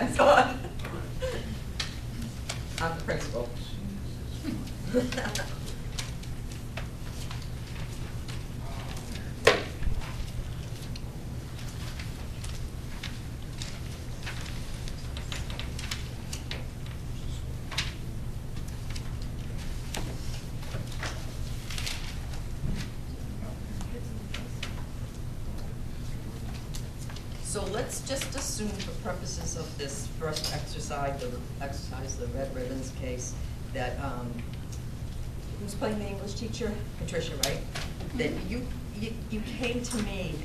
hands on. I'm the principal. So let's just assume for purposes of this first exercise, the red ribbons case, that, who's playing the English teacher? Patricia, right? That you came to me,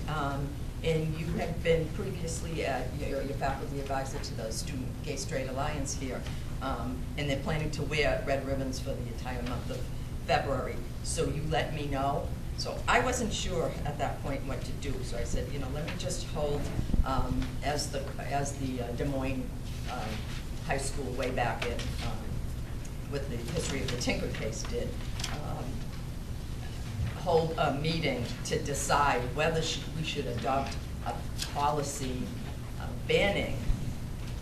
and you had been previously your faculty advisor to the Student Gay Straight Alliance here, and they're planning to wear red ribbons for the entire month of February. So you let me know. So I wasn't sure at that point what to do, so I said, let me just hold, as the Des Moines High School way back in, with the history of the Tinker case did, hold a meeting to decide whether we should adopt a policy banning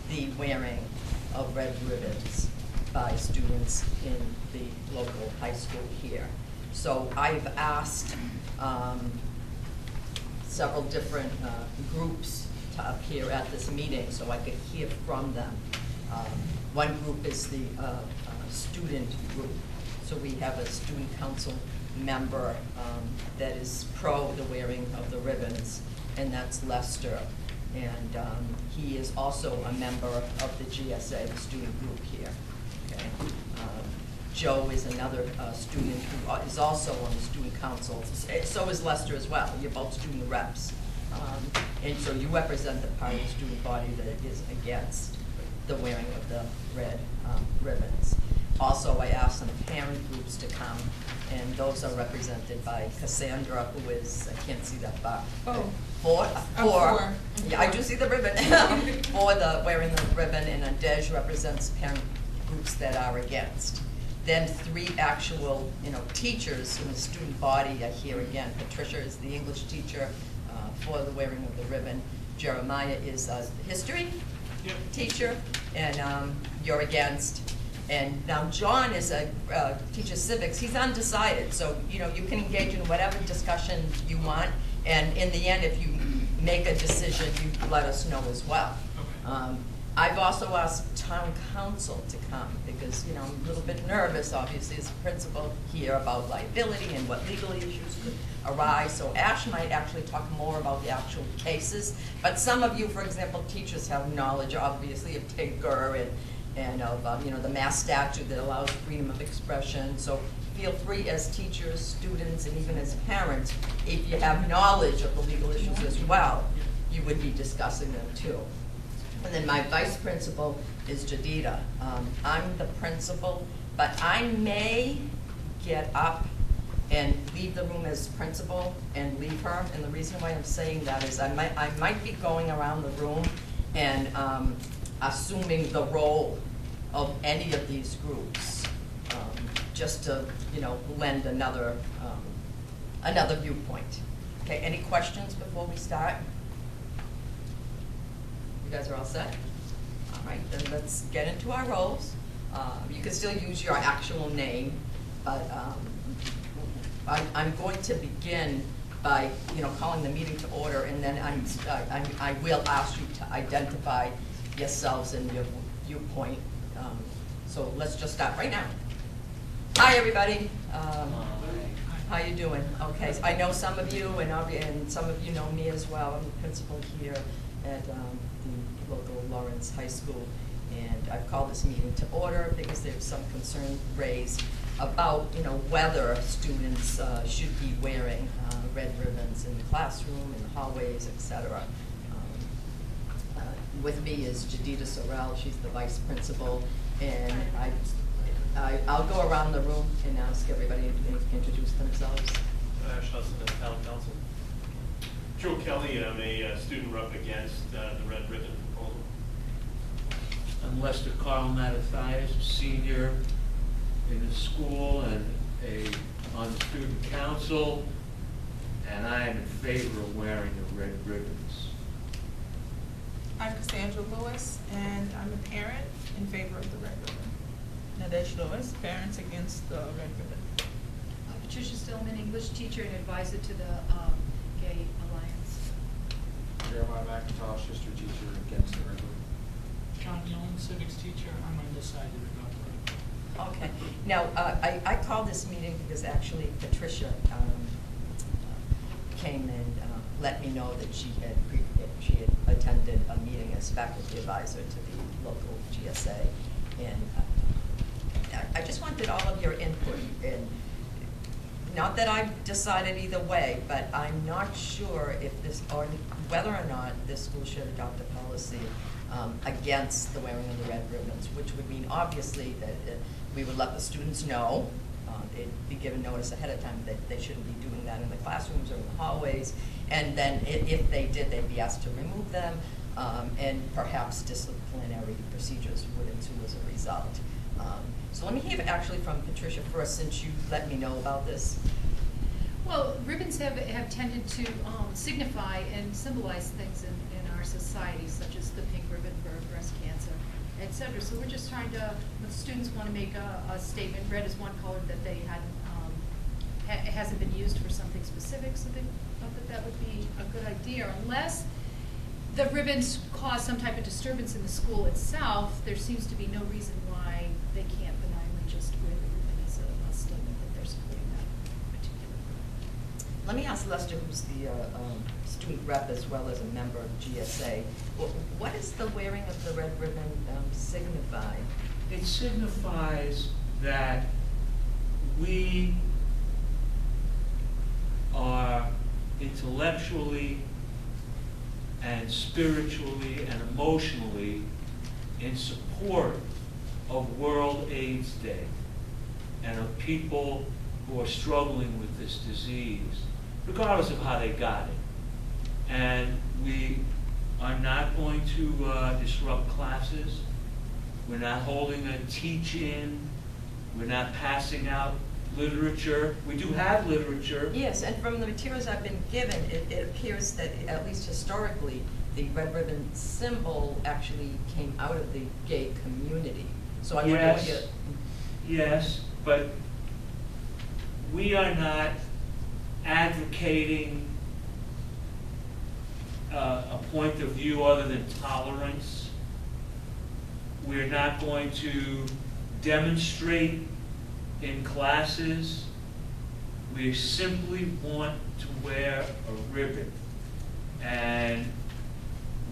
the wearing of red ribbons by students in the local high school here. So I've asked several different groups to appear at this meeting so I could hear from them. One group is the student group. So we have a student council member that is pro the wearing of the ribbons, and that's Lester. And he is also a member of the GSA, the student group here. Okay. Joe is another student who is also on the student council. So is Lester as well. You're both student reps. And so you represent the part of the student body that is against the wearing of the red ribbons. Also, I asked some parent groups to come, and those are represented by Cassandra, who is, I can't see that far. Oh. Four. Mm-hmm. Yeah, I do see the ribbon. For the wearing the ribbon, and Dej represents parent groups that are against. Then 3 actual, teachers in the student body are here again. Patricia is the English teacher for the wearing of the ribbon. Jeremiah is a history teacher, and you're against. And now John is a teacher civics. He's undecided, so you can engage in whatever discussion you want. And in the end, if you make a decision, you let us know as well. Okay. I've also asked town council to come because, I'm a little bit nervous, obviously, as a principal here about liability and what legal issues could arise. So Ash might actually talk more about the actual cases. But some of you, for example, teachers have knowledge, obviously, of Tinker and of, the Mass statute that allows freedom of expression. So feel free as teachers, students, and even as parents, if you have knowledge of the legal issues as well, you would be discussing them too. And then my vice principal is Jadida. I'm the principal, but I may get up and leave the room as principal and leave her. And the reason why I'm saying that is I might be going around the room and assuming the role of any of these groups, just to lend another viewpoint. Okay, any questions before we start? You guys are all set? All right, then let's get into our roles. You can still use your actual name, but I'm going to begin by calling the meeting to order, and then I will ask you to identify yourselves and your viewpoint. So let's just start right now. Hi, everybody. How you doing? Okay, so I know some of you, and some of you know me as well. I'm the principal here at the local Lawrence High School, and I've called this meeting to order because there's some concern raised about whether students should be wearing red ribbons in the classroom, in the hallways, etc. With me is Jadida Sorrell. She's the vice principal, and I'll go around the room and ask everybody to introduce themselves. Ash Hudson, Town Council. Joe Kelly, I'm a student rep against the red ribbon proposal. I'm Lester Carl Mattathias, a senior in the school and on the student council, and I am in favor of wearing the red ribbons. I'm Cassandra Lewis, and parent in favor of the red ribbon. Nadesh Lois, parents against the red ribbon. Patricia Stillman, English teacher and advisor to the Gay Alliance. Jeremiah McIntosh, history teacher, against the red ribbon. John Young, civics teacher, I'm undecided about the red ribbon. Okay. Now, I called this meeting because actually Patricia came and let me know that she had attended a meeting as faculty advisor to the local GSA. And I just wanted all of your input. And not that I've decided either way, but I'm not sure if this, or whether or not this school should adopt a policy against the wearing of the red ribbons, which would mean obviously that we would let the students know, they'd be given notice ahead of time that they shouldn't be doing that in the classrooms or in the hallways, and then if they did, they'd be asked to remove them, and perhaps disciplinary procedures would ensue as a result. So let me hear actually from Patricia first, since you let me know about this. Well, ribbons have tended to signify and symbolize things in our society, such as the pink ribbon for breast cancer, et cetera. So we're just trying to, when students want to make a statement, red is one color that they hadn't, it hasn't been used for something specific, so they thought that that would be a good idea. Unless the ribbons cause some type of disturbance in the school itself, there seems to be no reason why they can't benignly just wear the ribbon as a statement that they're supporting that particular group. Let me ask Lester, who's the student rep as well as a member of GSA, what does the wearing of the red ribbon signify? It signifies that we are intellectually and spiritually and emotionally in support of World AIDS Day and of people who are struggling with this disease, regardless of how they got it. And we are not going to disrupt classes. We're not holding a teach-in. We're not passing out literature. We do have literature. Yes, and from the materials I've been given, it appears that, at least historically, the red ribbon symbol actually came out of the gay community. So I wonder what you... Yes, but we are not advocating a point of view other than tolerance. We're not going to demonstrate in classes. We simply want to wear a ribbon. And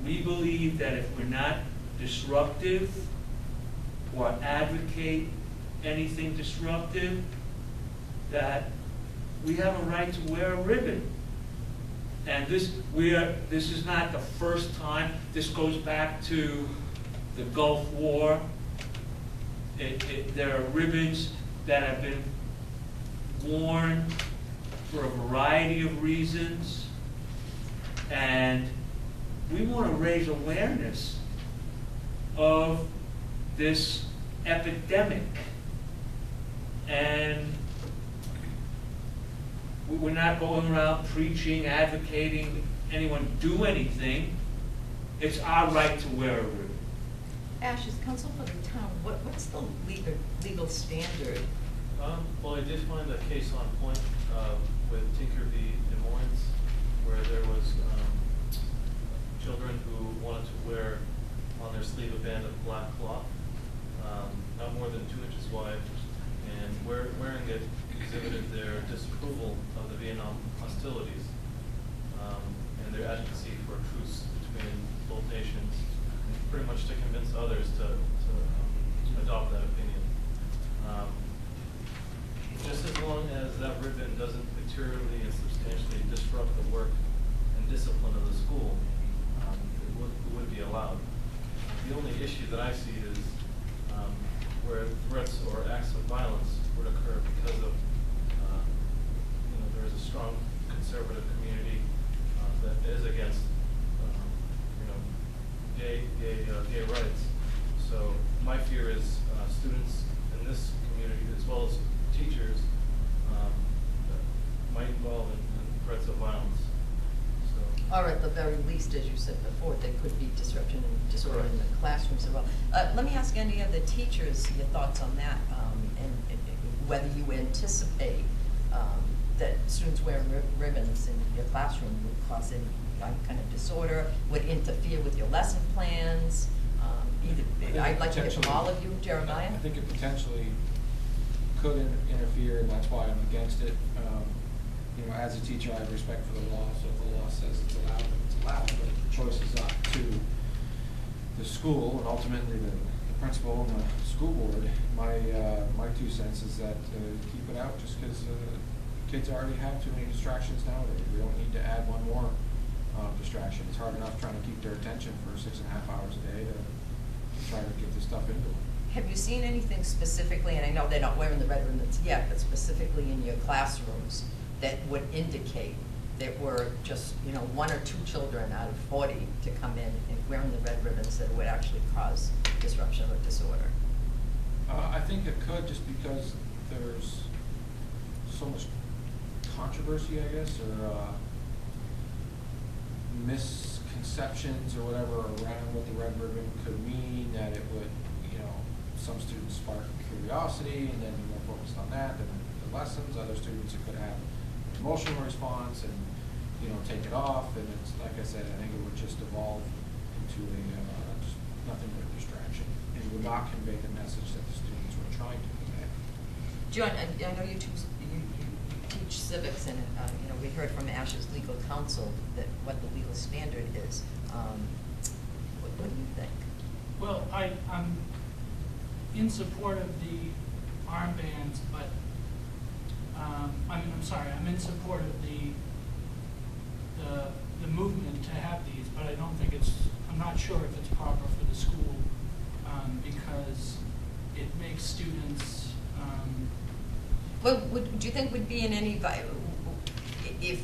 we believe that if we're not disruptive or advocate anything disruptive, that we have a right to wear a ribbon. And this is not the first time. This goes back to the Gulf War. There are ribbons that have been worn for a variety of reasons, and we want to raise awareness of this epidemic. And we're not going around preaching, advocating anyone do anything. It's our right to wear a ribbon. Ash, as counsel for the town, what's the legal standard? Well, I did find a case on point with Tinker v. Des Moines, where there was children who wanted to wear on their sleeve a band of black cloth, not more than 2 inches wide, and wearing it exhibited their disapproval of the Vietnam hostilities and their advocacy for a truce between both nations, pretty much to convince others to adopt that opinion. Just as long as that ribbon doesn't materially and substantially disrupt the work and discipline of the school, it would be allowed. The only issue that I see is where threats or acts of violence would occur because of, there is a strong conservative community that is against, gay rights. So my fear is students in this community, as well as teachers, might involve in threats of violence. So. Or at the very least, least, as you said before, there could be disruption and disorder in the classrooms as well. Let me ask any of the teachers your thoughts on that, and whether you anticipate that students wearing ribbons in your classroom would cause any kind of disorder, would interfere with your lesson plans. I'd like to hear from all of you, Jeremiah. I think it potentially could interfere, and that's why I'm against it. You know, as a teacher, I have respect for the law, so if the law says it's allowed, then it's allowed, but the choice is up to the school and ultimately the principal and the school board. My 2 cents is that keep it out just because kids already have too many distractions nowadays. We don't need to add one more distraction. It's hard enough trying to keep their attention for 6.5 hours a day to try to get this stuff into them. Have you seen anything specifically, and I know they're not wearing the red ribbons yet, but specifically in your classrooms that would indicate that were just, 1 or 2 children out of 40 to come in and wearing the red ribbons that would actually cause disruption or disorder? I think it could, just because there's so much controversy, I guess, or misconceptions or whatever around what the red ribbon could mean, that it would, some students spark curiosity and then be more focused on that than the lessons. Other students, it could have an emotional response and, take it off. And it's, like I said, I think it would just evolve into just nothing but a distraction. It would not convey the message that the students were trying to convey. John, I know you teach civics, and we heard from Ash's legal counsel that what the legal standard is. What do you think? Well, I'm in support of the armbands, but I'm in support of the movement to have these, but I don't think I'm not sure if it's proper for the school, because it makes students. Well, do you think would be in any, if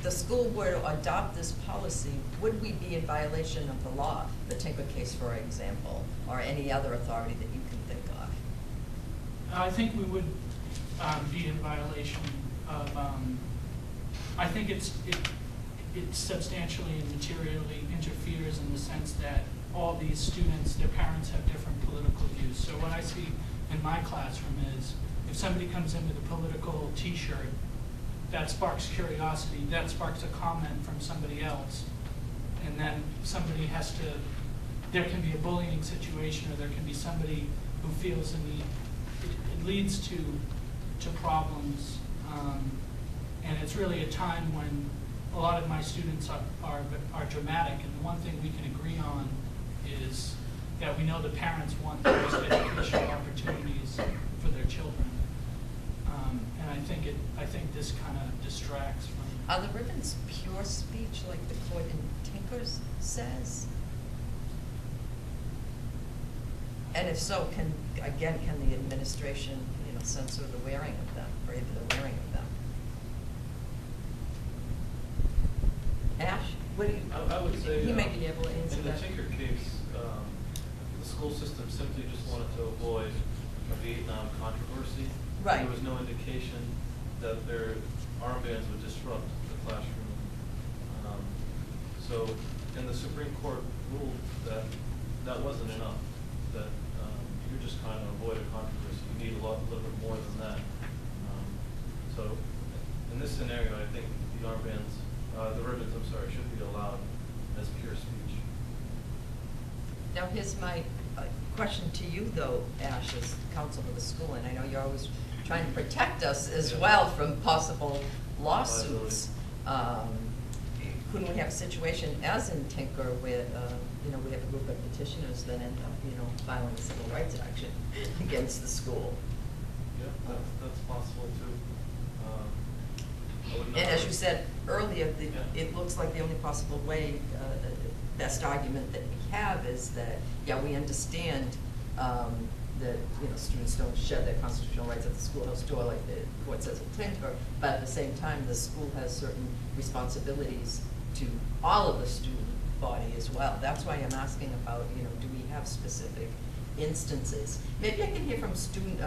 the school were to adopt this policy, would we be in violation of the law? The Tinker case, for example, or any other authority that you can think of? I think we would be in violation of. I think it substantially and materially interferes in the sense that all these students, their parents have different political views. So what I see in my classroom is, if somebody comes in with a political T-shirt, that sparks curiosity, that sparks a comment from somebody else, and then somebody has to, there can be a bullying situation, or there can be somebody who feels the need. It leads to problems, and it's really a time when a lot of my students are dramatic, and the one thing we can agree on is that we know the parents want the best educational opportunities for their children. And I think this kind of distracts from. Are the ribbons pure speech, like the court in Tinkers says? And if so, can the administration, censor the wearing of them, prohibit the wearing of them? Ash, what do you? I would say. He may be able to answer in the that. Tinker case, the school system simply just wanted to avoid a Vietnam controversy. Right. There was no indication that their armbands would disrupt the classroom. So, and the Supreme Court ruled that that wasn't enough, that you're just trying to avoid a controversy. You need a little bit more than that. So, in this scenario, I think the armbands, the ribbons, should be allowed as pure speech. Now, here's my question to you, though, Ash, as counsel of the school, and I know you're always trying to protect us as well from possible lawsuits. Couldn't we have a situation, as in Tinker, where we have a group of petitioners that end up, filing a civil rights action against the school? Yeah, that's possible too. And as you said earlier, it looks like the only possible way, best argument that we have is that, we understand that students don't share their constitutional rights at the schoolhouse door like the court says at Tinker, but at the same time, the school has certain responsibilities to all of the student body as well. That's why I'm asking about, do we have specific instances? Maybe I can hear from student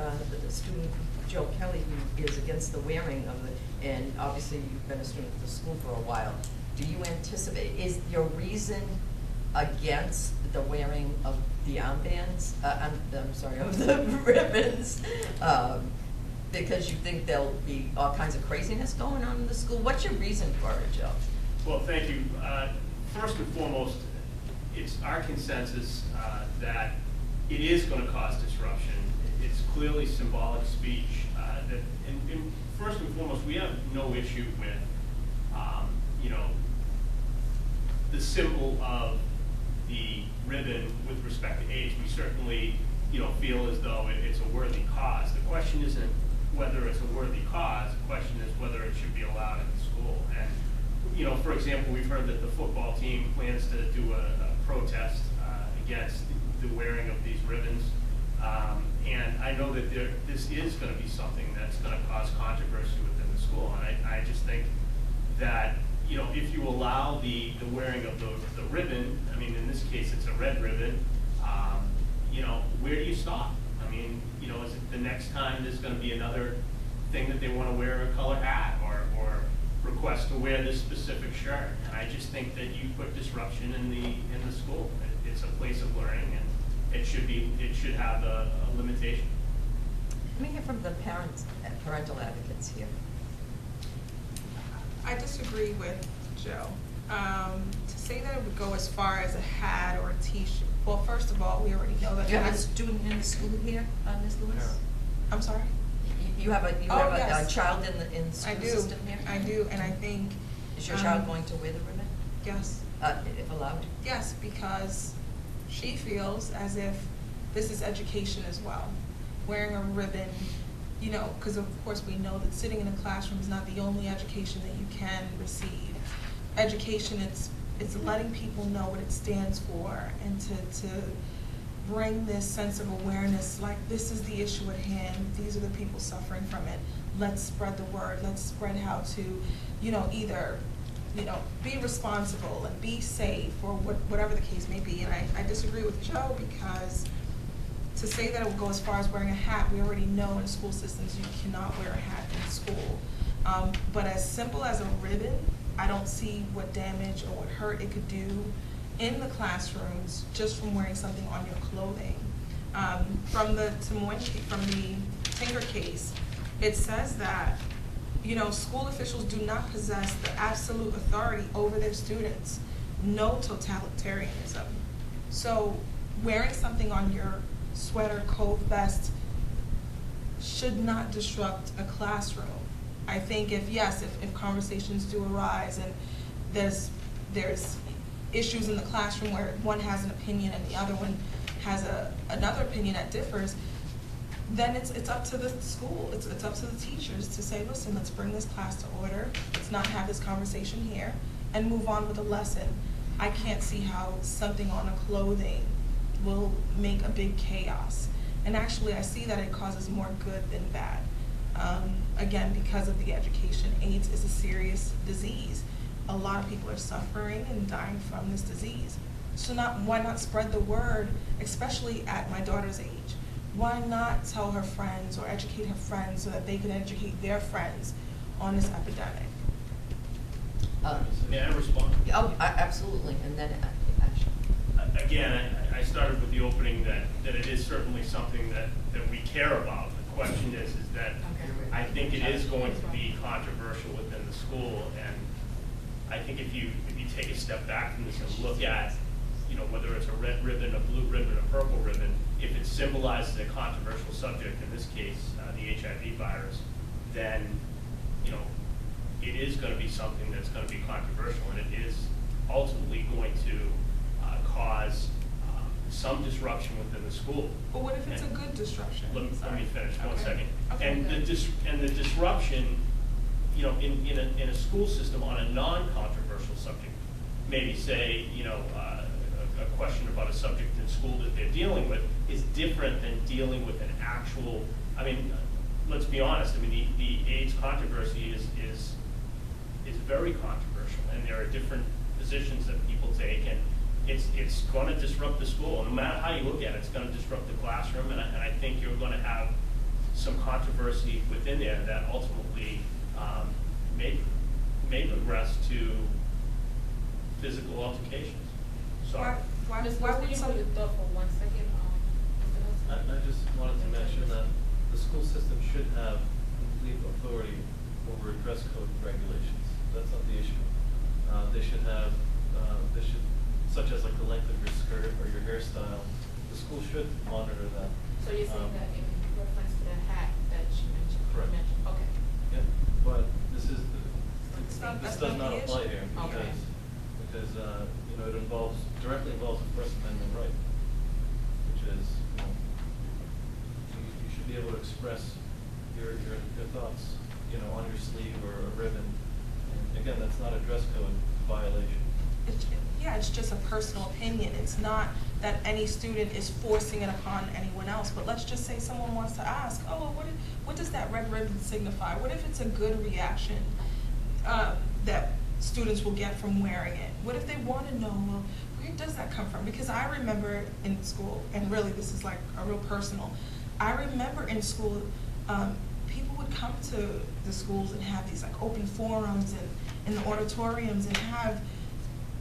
Joe Kelly, who is against the wearing of it, and obviously you've been a student at the school for a while. do you anticipate, is your reason against the wearing of the armbands, I'm sorry, of the ribbons, because you think there'll be all kinds of craziness going on in the school? What's your reason for it, Joe? Well, thank you. First and foremost, it's our consensus that it is going to cause disruption. It's clearly symbolic speech. And first and foremost, we have no issue with, the symbol of the ribbon with respect to age. We certainly, feel as though it's a worthy cause. The question isn't whether it's a worthy cause. The question is whether it should be allowed in the school. And, for example, we've heard that the football team plans to do a protest against the wearing of these ribbons. And I know that this is going to be something that's going to cause controversy within the school. And I just think that, if you allow the wearing of the ribbon, I mean, in this case, it's a red ribbon, where do you stop? I mean, is it the next time there's going to be another thing that they want to wear a colored hat or request to wear this specific shirt? And I just think that you put disruption in the school. It's a place of learning, and it should have a limitation. Let me hear from the parental advocates here. I disagree with Joe. To say that it would go as far as a hat or a t-shirt, well, first of all, we already know that. Do you have a student in the school here, Ms. Lewis? I'm sorry? You have a yes. child in the school system here? I do, and I think. Is your child going to wear the ribbon? Yes. If allowed? Yes, because she feels as if this is education as well. Wearing a ribbon, because of course we know that sitting in a classroom is not the only education that you can receive. Education, it's letting people know what it stands for, and to bring this sense of awareness, like this is the issue at hand, these are the people suffering from it. Let's spread the word, let's spread how to, either be responsible and be safe, or whatever the case may be. And I disagree with Joe, because to say that it would go as far as wearing a hat, we already know in school systems you cannot wear a hat in school. But as simple as a ribbon, I don't see what damage or what hurt it could do in the classrooms just from wearing something on your clothing. From the Kinzer case, it says that school officials do not possess the absolute authority over their students. No totalitarianism. So wearing something on your sweater, coat, vest should not disrupt a classroom. I think if conversations do arise and there's issues in the classroom where one has an opinion and the other one has another opinion that differs, then it's up to the school, it's up to the teachers to say, listen, let's bring this class to order, let's not have this conversation here, and move on with the lesson. I can't see how something on a clothing will make a big chaos. And actually, I see that it causes more good than bad. Again, because of the education, AIDS is a serious disease. A lot of people are suffering and dying from this disease. So why not spread the word, especially at my daughter's age? Why not tell her friends or educate her friends so that they can educate their friends on this epidemic? May I respond? Oh, absolutely, and then actually. Again, I started with the opening that it is certainly something that we care about. The question is that I think it is going to be controversial within the school, and I think if you take a step back from this and look at, whether it's a red ribbon, a blue ribbon, a purple ribbon, if it symbolizes a controversial subject, in this case, the HIV virus, then, it is going to be something that's going to be controversial, and it is ultimately going to cause some disruption within the school. But what if it's a good disruption? Let me finish one Okay. second. Okay, And the disruption, in a school system on a non-controversial subject, maybe say, a question about a subject in school that they're dealing with is different than dealing with an actual, let's be honest, the AIDS controversy is very controversial, and there are different positions that people take, and it's going to disrupt the school. No matter how you look at it, it's going to disrupt the classroom, and I think you're going to have some controversy within there that ultimately may progress to physical altercations. Sorry. Why Ms. would Lewis, some? can you hold your thought for 1 second? Mr. Nelson? I just wanted to mention that the school system should have complete authority over dress code regulations. That's not the issue. They should have, such as like the length of your skirt or your hairstyle, the school should monitor that. So you're saying that in reference to the hat that she mentioned? Correct. Okay. Yeah, but this is, not- this that's does not not the apply issue. here Okay. because, you know, it directly involves the First Amendment right, which is, you know, you should be able to express your thoughts, you know, on your sleeve or a ribbon. And again, that's not a dress code violation. Yeah, it's just a personal opinion. It's not that any student is forcing it upon anyone else. But let's just say someone wants to ask, oh, well, what does that red ribbon signify? What if it's a good reaction that students will get from wearing it? What if they want to know, well, where does that come from? Because I remember in school, and really this is like a real personal, I remember in school, people would come to the schools and have these like open forums and in the auditoriums and have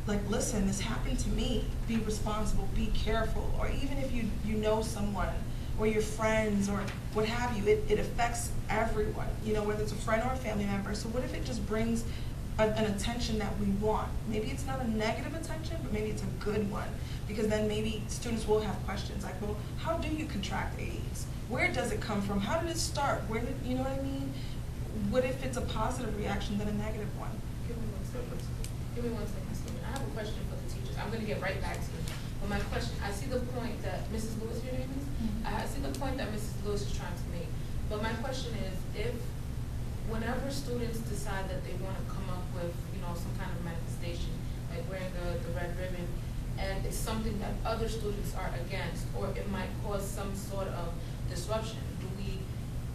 like, listen, this happened to me, be responsible, be careful, or even if you know someone or your friends or what have you, it affects everyone, you know, whether it's a friend or a family member. So what if it just brings an attention that we want? Maybe it's not a negative attention, but maybe it's a good one, because then maybe students will have questions like, well, how do you contract AIDS? Where does it come from? How did it start? Where did, you know what I mean? What if it's a positive reaction than a negative one? Give me 1 second. Give me 1 second, Stephen. I have a question for the teachers. I'm gonna get right back to you. But my question, I see the point that, Mrs. Lewis, your name is? I see the point that Mrs. Lewis is trying to make. But my question is, whenever students decide that they wanna come up with, you know, some kind of manifestation, like wearing the red ribbon, and it's something that other students are against, or it might cause some sort of disruption, do we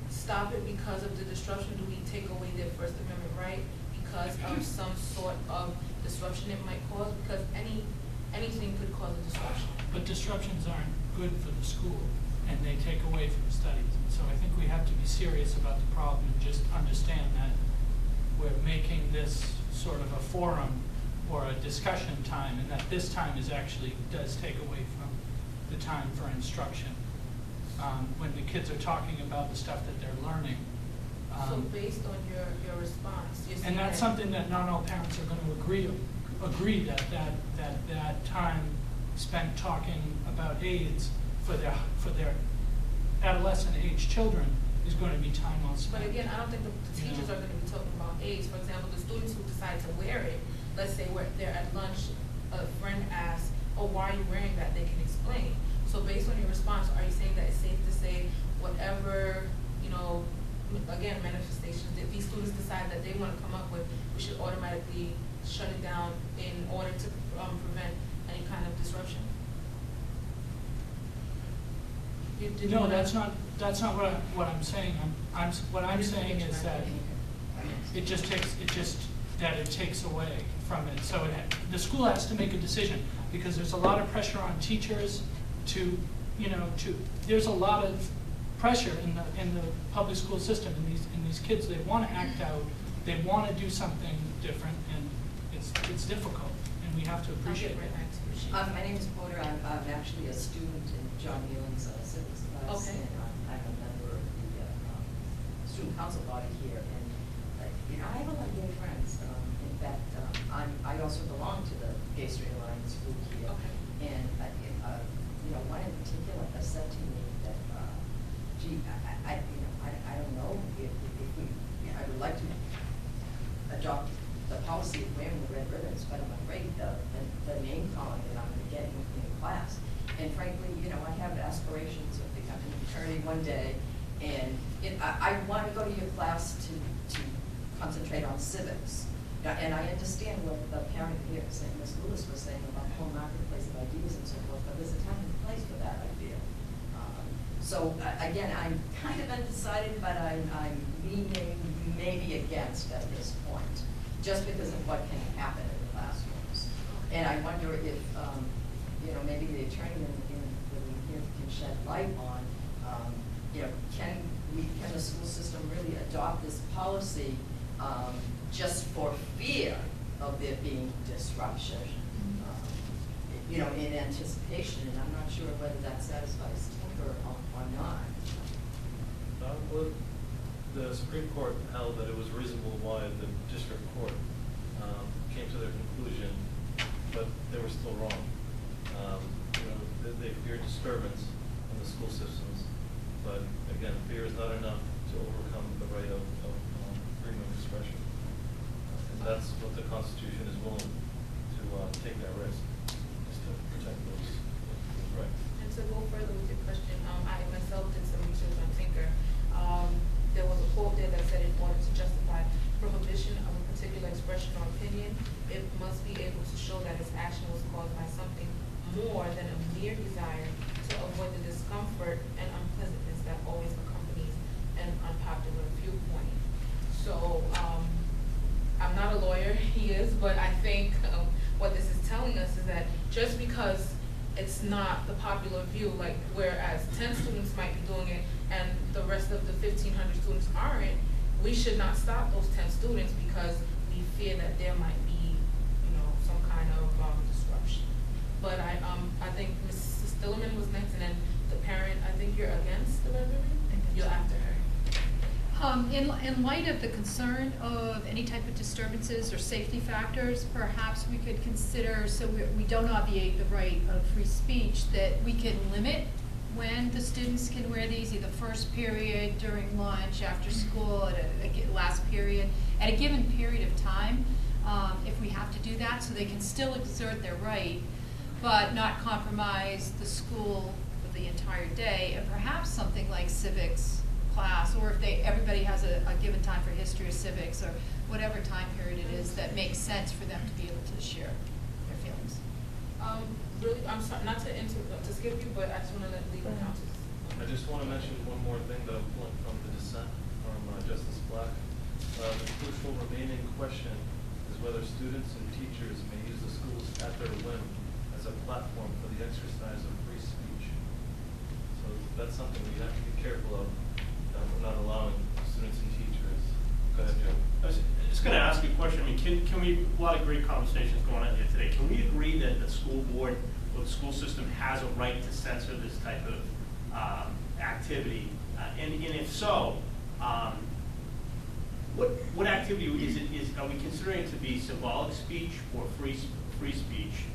stop it because of the disruption? Do we take away their First Amendment right because of some sort of disruption it might cause? Because anything could cause a disruption. But disruptions aren't good for the school, and they take away from studies. And so I think we have to be serious about the problem and just understand that we're making this sort of a forum or a discussion time, and that this time does take away from the time for instruction. When the kids are talking about the stuff that they're learning. So based on your response, you're saying And that's that- something that not all parents are gonna agree that time spent talking about AIDS for their adolescent age children is gonna be time well spent. But again, I don't think the You teachers know. are gonna be talking about AIDS. For example, the students who decide to wear it, let's say they're at lunch, a friend asks, oh, why are you wearing that? They can explain. So based on your response, are you saying that it's safe to say whatever, you know, again, manifestations, if these students decide that they wanna come up with, we should automatically shut it down in order to prevent any kind of disruption? Did you No, wanna- that's not what I'm saying. What I'm saying is that it takes away from it. So the school has to make a decision, because there's a lot of pressure on teachers there's a lot of pressure in the public school system, and these kids, they wanna act out, they wanna do something different, and it's difficult, and we have to I'll appreciate get right it. back to you. She- My name is Porter. I'm actually a student in John Muellen's civics class. Okay. And I'm a member of the student council body here. And, I have a lot of gay friends. In fact, I also belong to the Gay Straight Alliance group here. Okay. And, one in particular has said to me that, gee, I don't know if we, I would like to adopt the policy of wearing the red ribbons, but I'm afraid the name calling that I'm going to get in class. And frankly, I have aspirations of becoming an attorney one day, and I want to go to your class to concentrate on civics. And I understand what the parent here, Ms. Lewis, was saying about the whole marketplace of ideas and so forth, but there's a time and place for that, I feel. So again, I'm kind of undecided, but I'm leaning maybe against at this point, just because of what can happen in the classrooms. And I wonder if, maybe the attorney here can shed light on, can the school system really adopt this policy just for fear of there being disruption, in anticipation, and I'm not sure whether that satisfies Tinker or not. Well, the Supreme Court held that it was reasonable why the district court came to their conclusion, but they were still wrong. They feared disturbance in the school systems, but again, fear is not enough to overcome the right of freedom of expression. And that's what the Constitution is willing to take that risk, is to protect those rights. And to go further with your question, I myself did some research on Tinker. There was a quote there that said in order to justify prohibition of a particular expression or opinion, it must be able to show that its action was caused by something more than a mere desire to avoid the discomfort and unpleasantness that always accompanies an unpopular viewpoint. So, I'm not a lawyer, he is, but I think what this is telling us is that just because it's not the popular view, like whereas 10 students might be doing it and the rest of the 1,500 students aren't, we should not stop those 10 students because we fear that there might be, some kind of disruption. But I think Mrs. Stillerman was next, and then the parent, I think you're against the red ribbon? You're after her. In light of the concern of any type of disturbances or safety factors, perhaps we could consider, so we don't obviate the right of free speech, that we can limit when the students can wear these, either first period, during lunch, after school, at a last period, at a given period of time, if we have to do that, so they can still exert their right, but not compromise the school for the entire day, and perhaps something like civics class, or if everybody has a given time for history or civics, or whatever time period it is that makes sense for them to be able to share their feelings. Really, I'm sorry, not to skip you, but I just want to let legal counsel. I just want to mention one more thing that I'm pulling from the dissent from Justice Black. The crucial remaining question is whether students and teachers may use the schools at their whim as a platform for the exercise of free speech. So that's something we have to be careful of, that we're not allowing students and teachers. Go ahead, Joe. I was just going to ask you a question. I mean, can we, a lot of great conversations going on here today. Can we agree that the school board or the school system has a right to censor this type of activity? And if so, what activity are we considering it to be symbolic speech or free speech?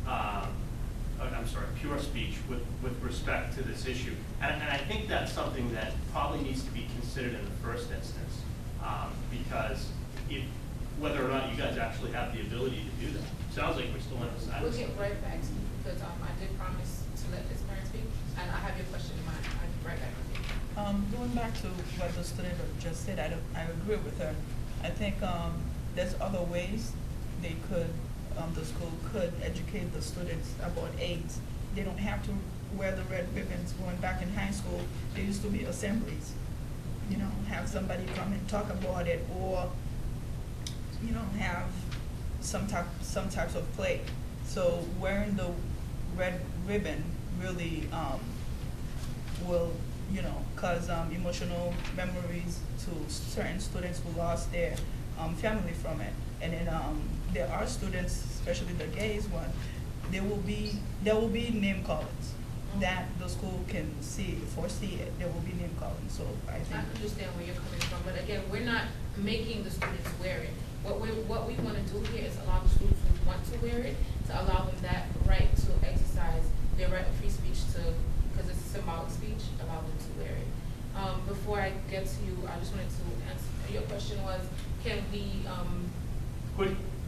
I'm sorry, pure speech with respect to this issue. And I think that's something that probably needs to be considered in the first instance, because whether or not you guys actually have the ability to do that. Sounds like we're still undecided. We'll get right back to you because I did promise to let this parent speak, and I have your question in mind. I'll be right back with you. Going back to what the student just said, I agree with her. I think there's other ways they could, the school could educate the students about AIDS. They don't have to wear the red ribbons. Going back in high school, there used to be assemblies. Have somebody come and talk about it, or have some types of play. So wearing the red ribbon really will cause emotional memories to certain students who lost their family from it. And then there are students, especially the gays one, there will be name callings that the school can foresee it. There will be name calling. So I think I understand where you're coming from, but again, we're not making the students wear it. What we want to do here is allow the students who want to wear it to allow them that right to exercise their right of free speech because it's symbolic speech, allow them to wear it. Before I get to you, I just wanted to answer, your question was, can we,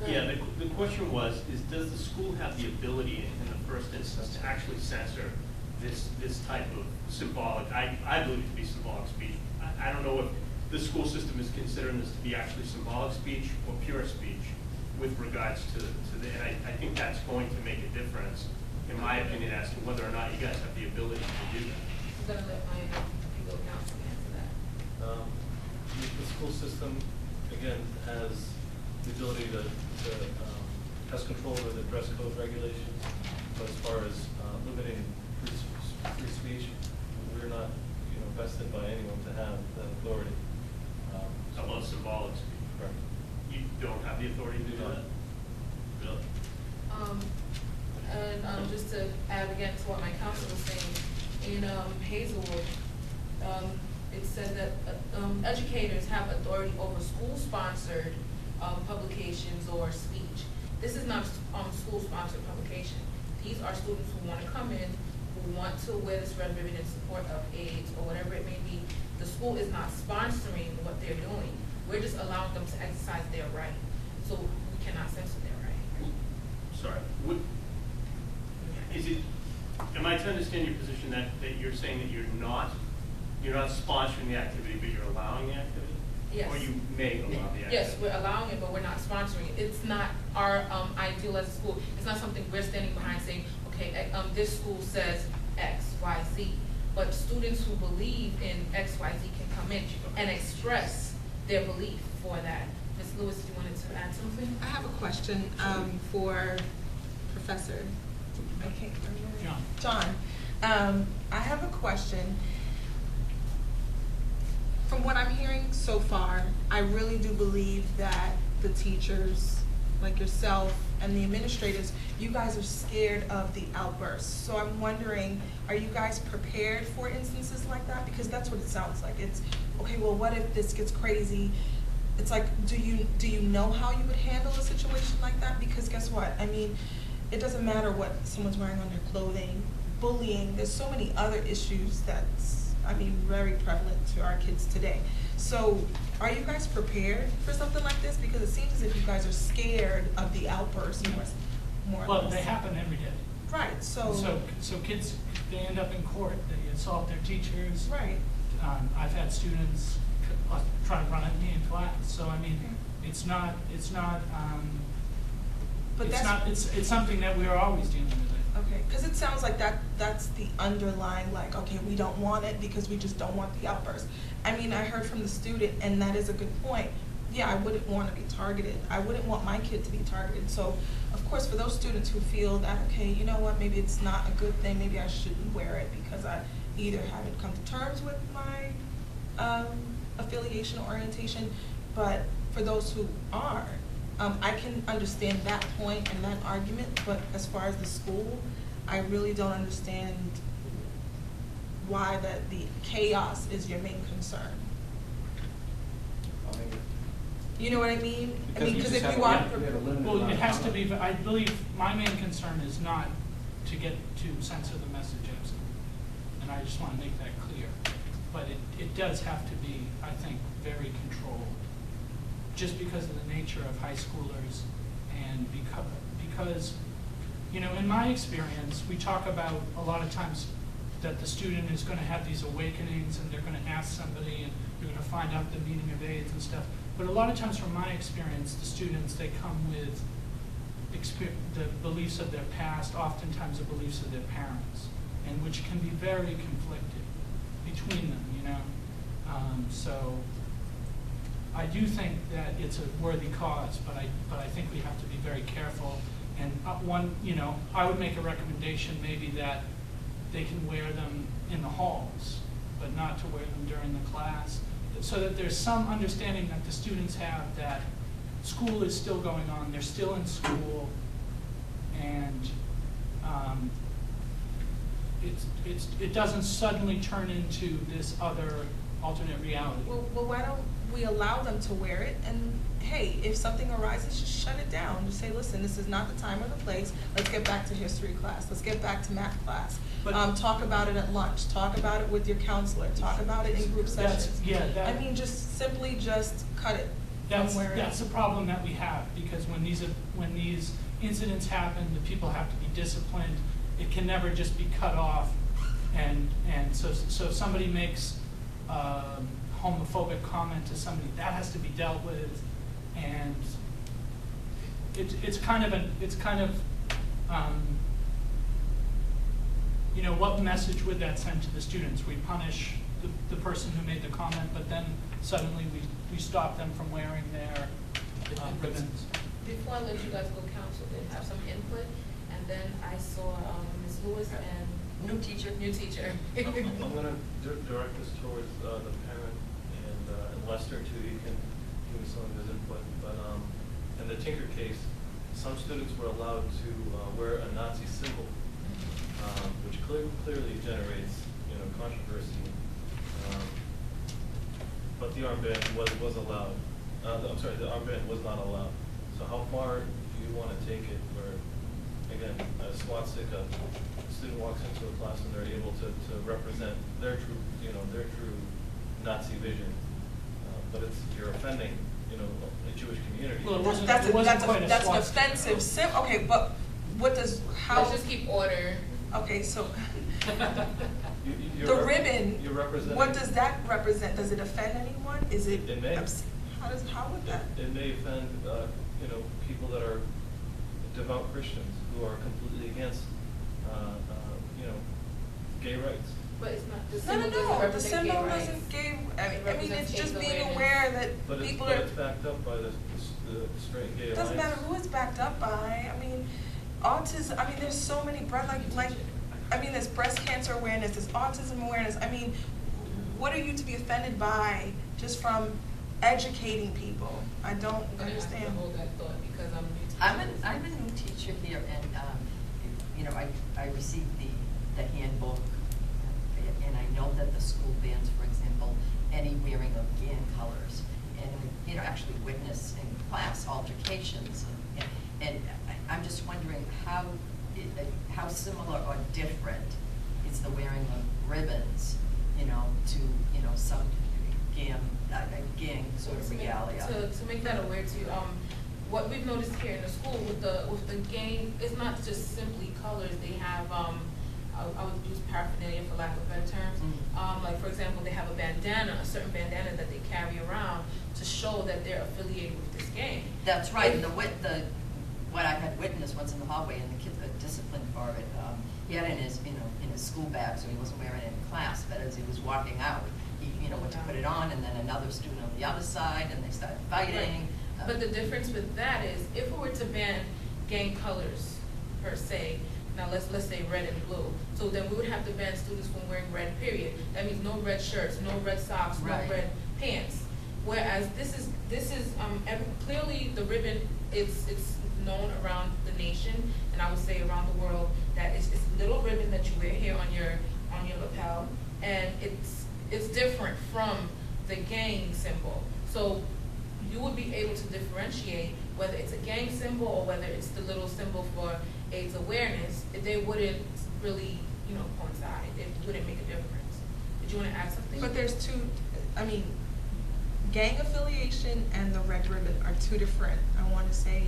the question was, does the school have the ability in the first instance to actually censor this type of symbolic, I believe it to be symbolic speech. I don't know if the school system is considering this to be actually symbolic speech or pure speech with regards to and I think that's going to make a difference, in my opinion, as to whether or not you guys have the ability to do that. I'm going to let my legal counsel answer that. The school system, again, has the ability to has control over the dress code regulations, but as far as limiting free speech, we're not vested by anyone to have that authority. About symbolic speech. Correct. You don't have the authority to do that? in Hazelwood, it said that educators have authority over school-sponsored publications or speech. This is not school-sponsored publication. These are students who want to come in, who want to wear this red ribbon in support of AIDS or whatever it may be. The school is not sponsoring what they're doing. We're just allowing them to exercise their right. So we cannot censor their right. Sorry, am I to understand your position that you're saying that you're not sponsoring the activity, but you're allowing the activity? Yes. Or you may allow the activity? Yes, we're allowing it, but we're not sponsoring it. It's not our ideal as a school. It's not something we're standing behind saying, okay, this school says X, Y, Z. But students who believe in X, Y, Z can come in and express their belief for that. Ms. Lewis, you wanted to add something? I have a question for Professor. Okay, John. I have a question. From what I'm hearing so far, I really do believe that the teachers, like yourself, and the administrators, you guys are scared of the outbursts. So I'm wondering, are you guys prepared for instances like that? Because that's what it sounds like. It's, okay, well, what if this gets crazy? It's like, do you know how you would handle a situation like that? Because guess what? I mean, it doesn't matter what someone's wearing on their clothing. Bullying, there's so many other issues that's, I mean, very prevalent to our kids today. So are you guys prepared for something like this? Because it seems as if you guys are scared of the outbursts more or Well, less. they happen every day. Right, so Kids, they end up in court, they assault their teachers. right. I've had students try to run at me in class, so I mean, it's something that we're always dealing with. Okay, because it sounds like that's the underlying, like, okay, we don't want it because we just don't want the outburst. I mean, I heard from the student, and that is a good point. Yeah, I wouldn't want to be targeted. I wouldn't want my kid to be targeted. So, of course, for those students who feel that, okay, you know what, maybe it's not a good thing, maybe I shouldn't wear it because I either haven't come to terms with my affiliation or orientation, but for those who are, I can understand that point and that argument, but as far as the school, I really don't understand why the chaos is your main concern. You know what I mean? Because if you are, Well, it has to be, I believe, my main concern is not to censor the message, absolutely. And I just want to make that clear. But it does have to be, I think, very controlled. Just because of the nature of high schoolers and because, you know, in my experience, we talk about a lot of times that the student is going to have these awakenings and they're going to ask somebody and they're going to find out the meaning of AIDS and stuff. But a lot of times from my experience, the students, they come with the beliefs of their past, oftentimes the beliefs of their parents, and which can be very conflicted between them, you know. So I do think that it's a worthy cause, but I think we have to be very careful. And I would make a recommendation maybe that they can wear them in the halls, but not to wear them during the class, so that there's some understanding that the students have that school is still going on, they're still in school, and it doesn't suddenly turn into this other alternate reality. well, why don't we allow them to wear it? And hey, if something arises, just shut it down. Just say, listen, this is not the time or the place. Let's get back to history class. Let's get back to math class. Talk about it at lunch. Talk about it with your counselor. Talk about it in group sessions. I mean, just simply just cut it. That's the problem that we have, because when these incidents happen, the people have to be disciplined. It can never just be cut off, and so if somebody makes homophobic comment to somebody, that has to be dealt with, and it's kind of you know, what message would that send to the students? We punish the person who made the comment, but then suddenly we stop them from wearing their ribbons. Before I let you guys go, council did have some input, and then I saw Ms. Lewis and New teacher. I'm going to direct this towards the parent and Lester too. You can give me some of his input. But in the Tinker case, some students were allowed to wear a Nazi symbol, which clearly generates controversy. But the armband was allowed. I'm sorry, the armband was not allowed. So how far do you want to take it where, again, a swastika, a student walks into a class and they're able to represent their true, their true Nazi vision. But you're offending, a Jewish community. Well, it wasn't- That's it wasn't an quite a swastika. offensive okay, but what does, how? Let's just keep order. Okay, so You're the ribbon, You're representing. what does that represent? Does it offend anyone? Is it? It may. How would that? It may offend, people that are devout Christians who are completely against, gay rights. But it's not, the No, symbol doesn't the represent gay symbol rights. doesn't give, It I mean, represents it's just AIDS being awareness. aware that But people it's backed up by the straight gay alliance. doesn't matter who it's backed up by. I mean, autism, I mean, there's so many, there's breast cancer awareness, there's autism awareness. I mean, what are you to be offended by just from educating people? I don't I'm gonna have to understand. hold that thought because I'm new to I'm a new teacher here, and, I received the handbook, and I know that the school bans, for example, any wearing of gang colors, and, actually witness in class altercations, and I'm just wondering how similar or different is the wearing of ribbons, to, some gang sort of regalia. To make that aware to you, what we've noticed here in the school with the gang, it's not just simply colors. They have, I would use paraphernalia for lack of better terms. Like for example, they have a certain bandana that they carry around to show that they're affiliated with this gang. That's right, and what I had witnessed once in the hallway, and the kids got disciplined for it, he had it in his, in his school bag, so he wasn't wearing it in class, but as he was walking out, he, went to put it on, and then another student on the other side, and they started fighting. But the difference with that is, if we were to ban gang colors per se, now let's say red and blue, so then we would have to ban students from wearing red, period. That means no red shirts, no red socks, no Right. red pants. Whereas this is clearly the ribbon, it's known around the nation, and I would say around the world, that it's a little ribbon that you wear here on your lapel, and it's different from the gang symbol. So you would be able to differentiate whether it's a gang symbol or whether it's the little symbol for AIDS awareness. They wouldn't really, coincide. It wouldn't make a difference. Did you want to add something? But there's gang affiliation and the red ribbon are two different, I want to say,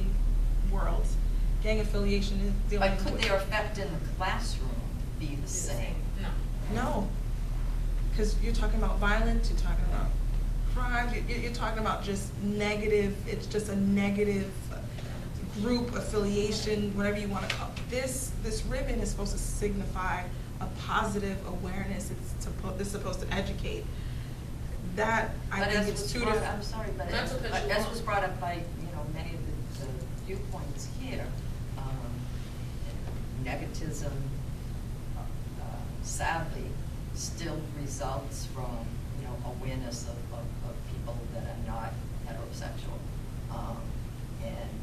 worlds. Gang affiliation is dealing But could with. their effect in the classroom be the same? No. No, because you're talking about violence, you're talking about crimes, you're talking about just negative, it's just a negative group affiliation, whatever you want to call it. This ribbon is supposed to signify a positive awareness, it's supposed to educate. That, I But think as it's was two brought- different. I'm sorry, but That's as because you as want- was brought up by, many of the viewpoints here, negativism, sadly, still results from, awareness of people that are not heterosexual. And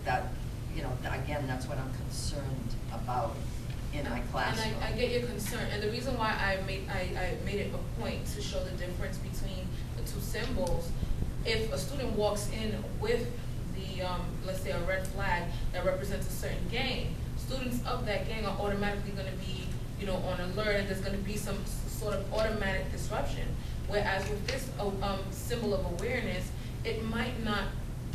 that, again, that's what I'm concerned about in my classroom. And I get your concern, and the reason why I made it a point to show the difference between the two symbols. If a student walks in with the, let's say a red flag that represents a certain gang, students of that gang are automatically gonna be, on alert, and there's gonna be some sort of automatic disruption. Whereas with this, symbol of awareness, it might not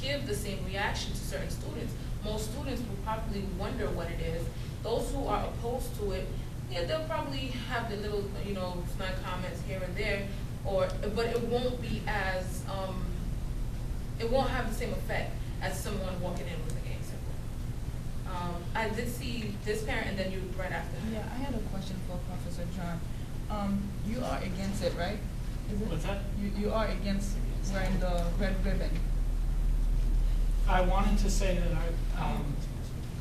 give the same reaction to certain students. Most students will probably wonder what it is. Those who are opposed to it, yeah, they'll probably have the little, snide comments here and there, but it won't be as, it won't have the same effect as someone walking in with a gang symbol. I did see this parent, and then you right after. Yeah, I had a question for Professor John. You are against it, right? Is it? What's that? You are against wearing the red ribbon? I wanted to say that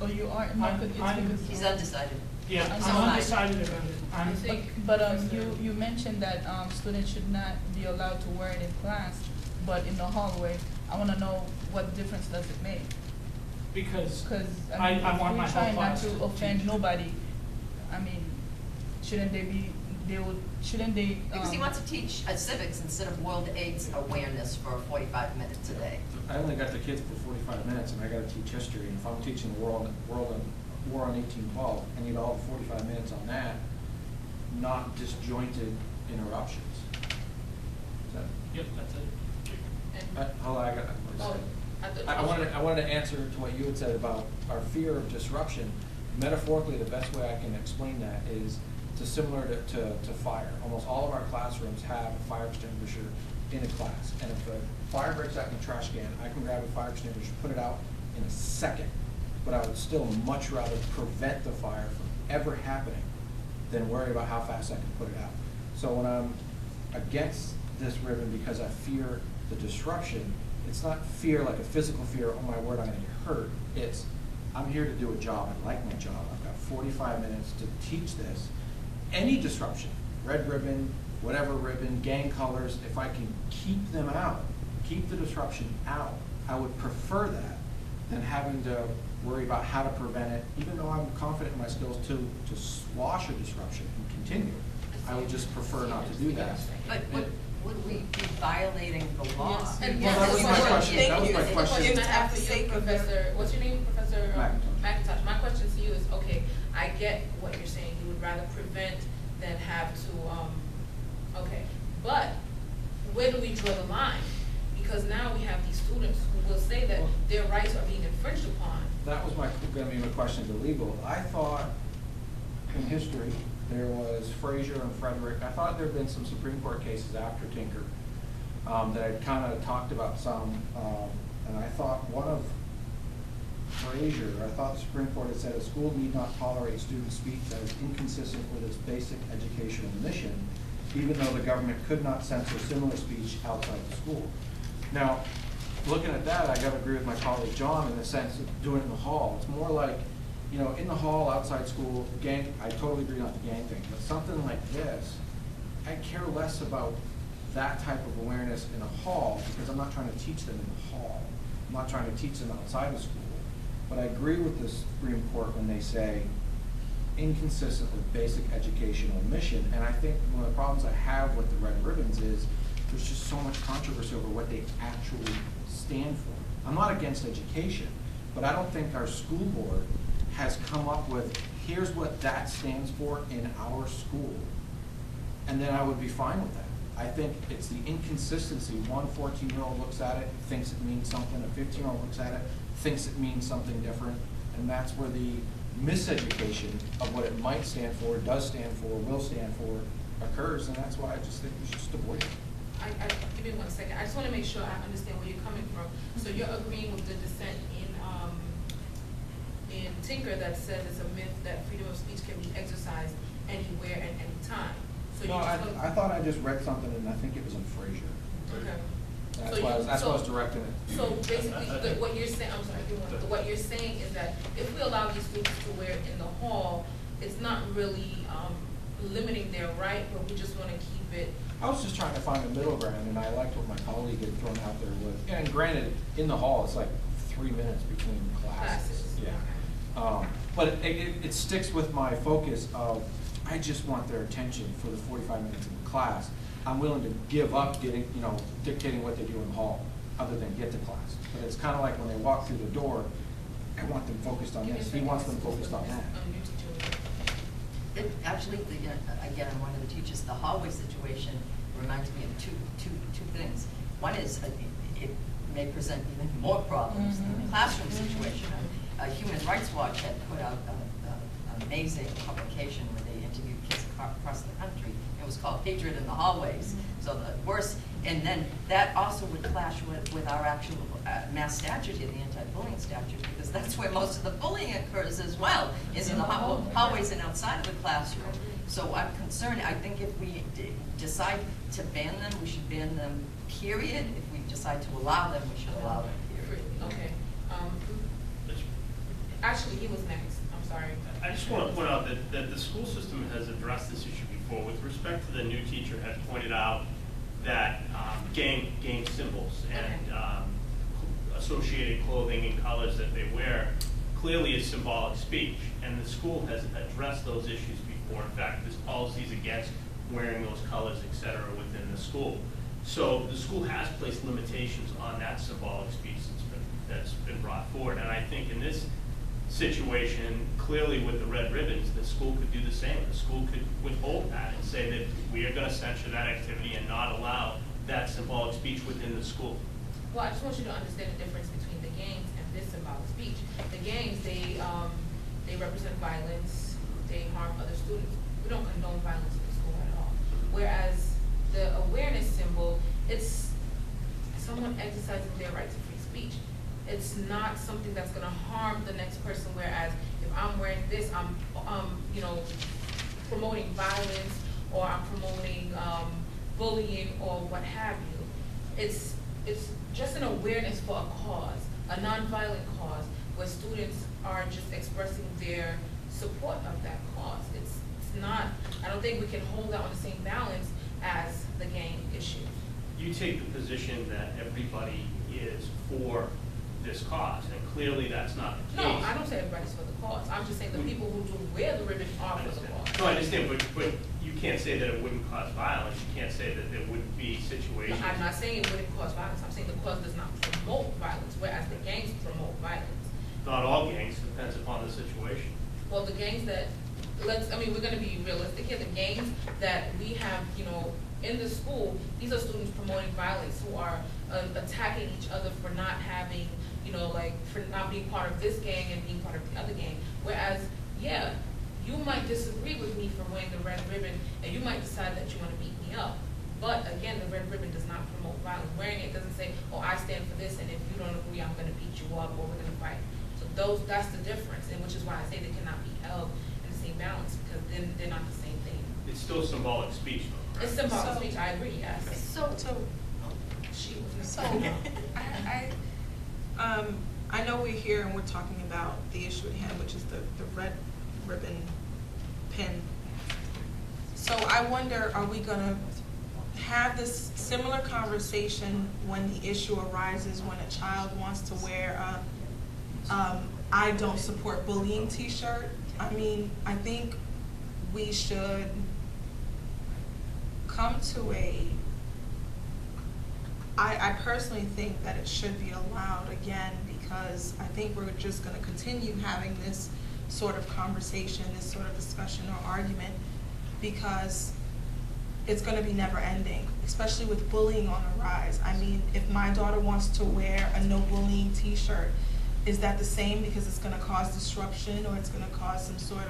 Or you are, no, because. He's undecided. yeah, I'm I'm sorry. undecided about it. I think But Professor- you mentioned that students should not be allowed to wear it in class, but in the hallway. I want to know what difference does it make? Because Because I want my whole we're trying not class to offend teach. nobody. I mean, shouldn't they they would, shouldn't they? Because he wants to teach civics instead of world AIDS awareness for 45 minutes a day. I only got the kids for 45 minutes, and I gotta teach history, and if I'm teaching the War on 1812, I need all 45 minutes on that, not disjointed interruptions. Is that? Yep, that's it. And- Hold on, I got. Oh, I thought you I wanted to answer to what you had said about our fear of disruption. Metaphorically, the best way I can explain that is similar to fire. Almost all of our classrooms have a fire extinguisher in a class. And if a fire breaks out in a trash can, I can grab a fire extinguisher, put it out in a second. But I would still much rather prevent the fire from ever happening than worry about how fast I can put it out. So when I'm against this ribbon because I fear the disruption, it's not fear like a physical fear, oh my word, I'm gonna get hurt. It's, I'm here to do a job, I like my job, I've got 45 minutes to teach this. Any disruption, red ribbon, whatever ribbon, gang colors, if I can keep them out, keep the disruption out, I would prefer that than having to worry about how to prevent it, even though I'm confident in my skills to squash a disruption and continue. I would just prefer not to do that. But would we be violating the law? Yes. And Well, that was my question. Thank That was you. my It's the question. question I have for for you, sake of Professor, what's your name, Professor McIntosh. McIntosh? My question to you is, okay, I get what you're saying, you would rather prevent than have to, okay, but where do we draw the line? Because now we have these students who will say that their rights are being infringed upon. That was gonna be my question to legal. I thought in history, there was Frazier and Frederick. I thought there had been some Supreme Court cases after Tinker that had kind of talked about some, and I thought one of Frazier, I thought the Supreme Court had said a school need not tolerate student speech that is inconsistent with its basic educational mission, even though the government could not censor similar speech outside the school. Now, looking at that, I gotta agree with my colleague John in the sense of doing it in the hall. It's more like, you know, in the hall, outside school, gang, I totally agree on the gang thing, but something like this, I care less about that type of awareness in a hall because I'm not trying to teach them in the hall. I'm not trying to teach them outside of school. But I agree with the Supreme Court when they say inconsistent with basic educational mission. And I think one of the problems I have with the red ribbons is there's just so much controversy over what they actually stand for. I'm not against education, but I don't think our school board has come up with, here's what that stands for in our school. And then I would be fine with that. I think it's the inconsistency. One 14-year-old looks at it, thinks it means something. A 15-year-old looks at it, thinks it means something different. And that's where the miseducation of what it might stand for, does stand for, will stand for, occurs. And that's why I just think we should just avoid it. Give me 1 second. I just want to make sure I understand where you're coming from. So you're agreeing with the dissent in Tinker that says it's a myth that freedom of speech can be exercised anywhere at any time. So No, you I just thought I just read something and I think it was in Frazier. okay. That's So why you- I was directing it. So basically, what you're saying, I'm sorry, what you're saying is that if we allow these students to wear it in the hall, it's not really limiting their right, but we just want to keep it. I was just trying to find a middle ground, and I liked what my colleague had thrown out there with, and granted, in the hall, it's like 3 minutes between classes. Classes, Yeah. But it sticks with my focus of, I just want their attention for the 45 minutes in the class. I'm willing to give up dictating what they do in the hall, other than get to class. But it's kind of like when they walk through the door, I want them focused on Give me a this, he second. wants them focused on that. New teacher. Actually, again, I'm one of the teachers, the hallway situation reminds me of two things. One is, it may present even more problems than the classroom situation. Human Rights Watch had put out an amazing publication where they interviewed kids across the country. It was called Hatred in the Hallways. So the worst, and then that also would clash with our actual mass statute here, the anti-bullying statute, because that's where most of the bullying occurs as well, is in the hallways and outside of the classroom. So I'm concerned, I think if we decide to ban them, we should ban them, period. If we decide to allow them, we should allow them, period. Okay. Actually, he was next. I'm sorry. I just want to point out that the school system has addressed this issue before. With respect to the new teacher had pointed out that gang symbols and associated clothing and colors that they wear clearly is symbolic speech. And the school has addressed those issues before. In fact, there's policies against wearing those colors, et cetera, within the school. So the school has placed limitations on that symbolic speech that's been brought forward. And I think in this situation, clearly with the red ribbons, the school could do the same. The school could withhold that and say that we are going to censor that activity and not allow that symbolic speech within the school. Well, I just want you to understand the difference between the games and this symbolic speech. The games, they represent violence, they harm other students. We don't condone violence in the school at all. Whereas the awareness symbol, it's someone exercising their right to free speech. It's not something that's gonna harm the next person, whereas if I'm wearing this, I'm promoting violence, or I'm promoting bullying, or what have you. It's just an awareness for a cause, a nonviolent cause, where students are just expressing their support of that cause. It's not, I don't think we can hold that on the same balance as the gang issue. You take the position that everybody is for this cause, and clearly that's not the case. No, I don't say everybody's for the cause. I'm just saying the people who do wear the ribbon are for the cause. No, I understand, but you can't say that it wouldn't cause violence. You can't say that there wouldn't be situations. No, I'm not saying it wouldn't cause violence. I'm saying the cause does not promote violence, whereas the gangs promote violence. Not all gangs, depends upon the situation. Well, the gangs that, we're gonna be realistic here. The gangs that we have, in the school, these are students promoting violence who are attacking each other for not having, for not being part of this gang and being part of the other gang. Whereas, yeah, you might disagree with me for wearing the red ribbon, and you might decide that you want to beat me up. But again, the red ribbon does not promote violence. Wearing it doesn't say, oh, I stand for this, and if you don't agree, I'm going to beat you up, or we're going to fight. So that's the difference, and which is why I say they cannot be held in the same balance, because then they're not the same thing. It's still symbolic speech, though, right? It's symbolic speech, I agree, yes. I know we're here and we're talking about the issue at hand, which is the red ribbon pin. So I wonder, are we gonna have this similar conversation when the issue arises when a child wants to wear a I don't support bullying t-shirt? I I think we should come to I personally think that it should be allowed again, because I think we're just going to continue having this sort of conversation, this sort of discussion or argument, because it's going to be never ending, especially with bullying on the rise. If my daughter wants to wear a no bullying t-shirt, is that the same because it's going to cause disruption, or it's going to cause some sort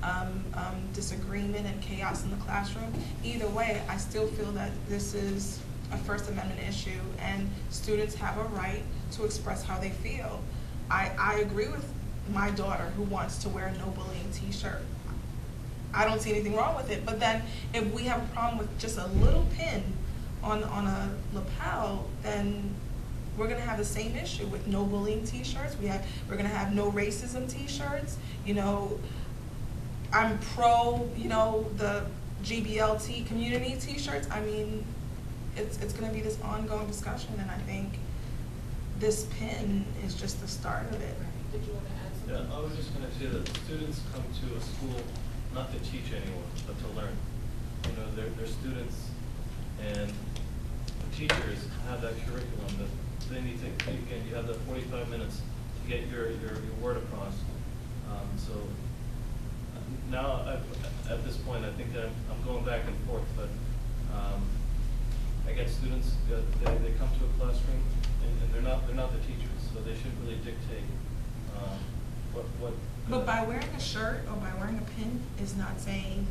of disagreement and chaos in the classroom? Either way, I still feel that this is a First Amendment issue, and students have a right to express how they feel. I agree with my daughter who wants to wear a no bullying t-shirt. I don't see anything wrong with it, but then if we have a problem with just a little pin on a lapel, then we're gonna have the same issue with no bullying t-shirts. We're gonna have no racism t-shirts. I'm pro, the GBLT community t-shirts. It's going to be this ongoing discussion, and I think this pin is just the start of it. Did you want to add something? Yeah, I was just going to say that students come to a school not to teach anyone, but to learn. They're students, and the teachers have that curriculum that they need to, again, you have that 45 minutes to get your word across. So now, at this point, I think that I'm going back and forth, but again, students, they come to a classroom, and they're not the teachers, so they shouldn't really dictate what. But by wearing a shirt or by wearing a pin is not saying,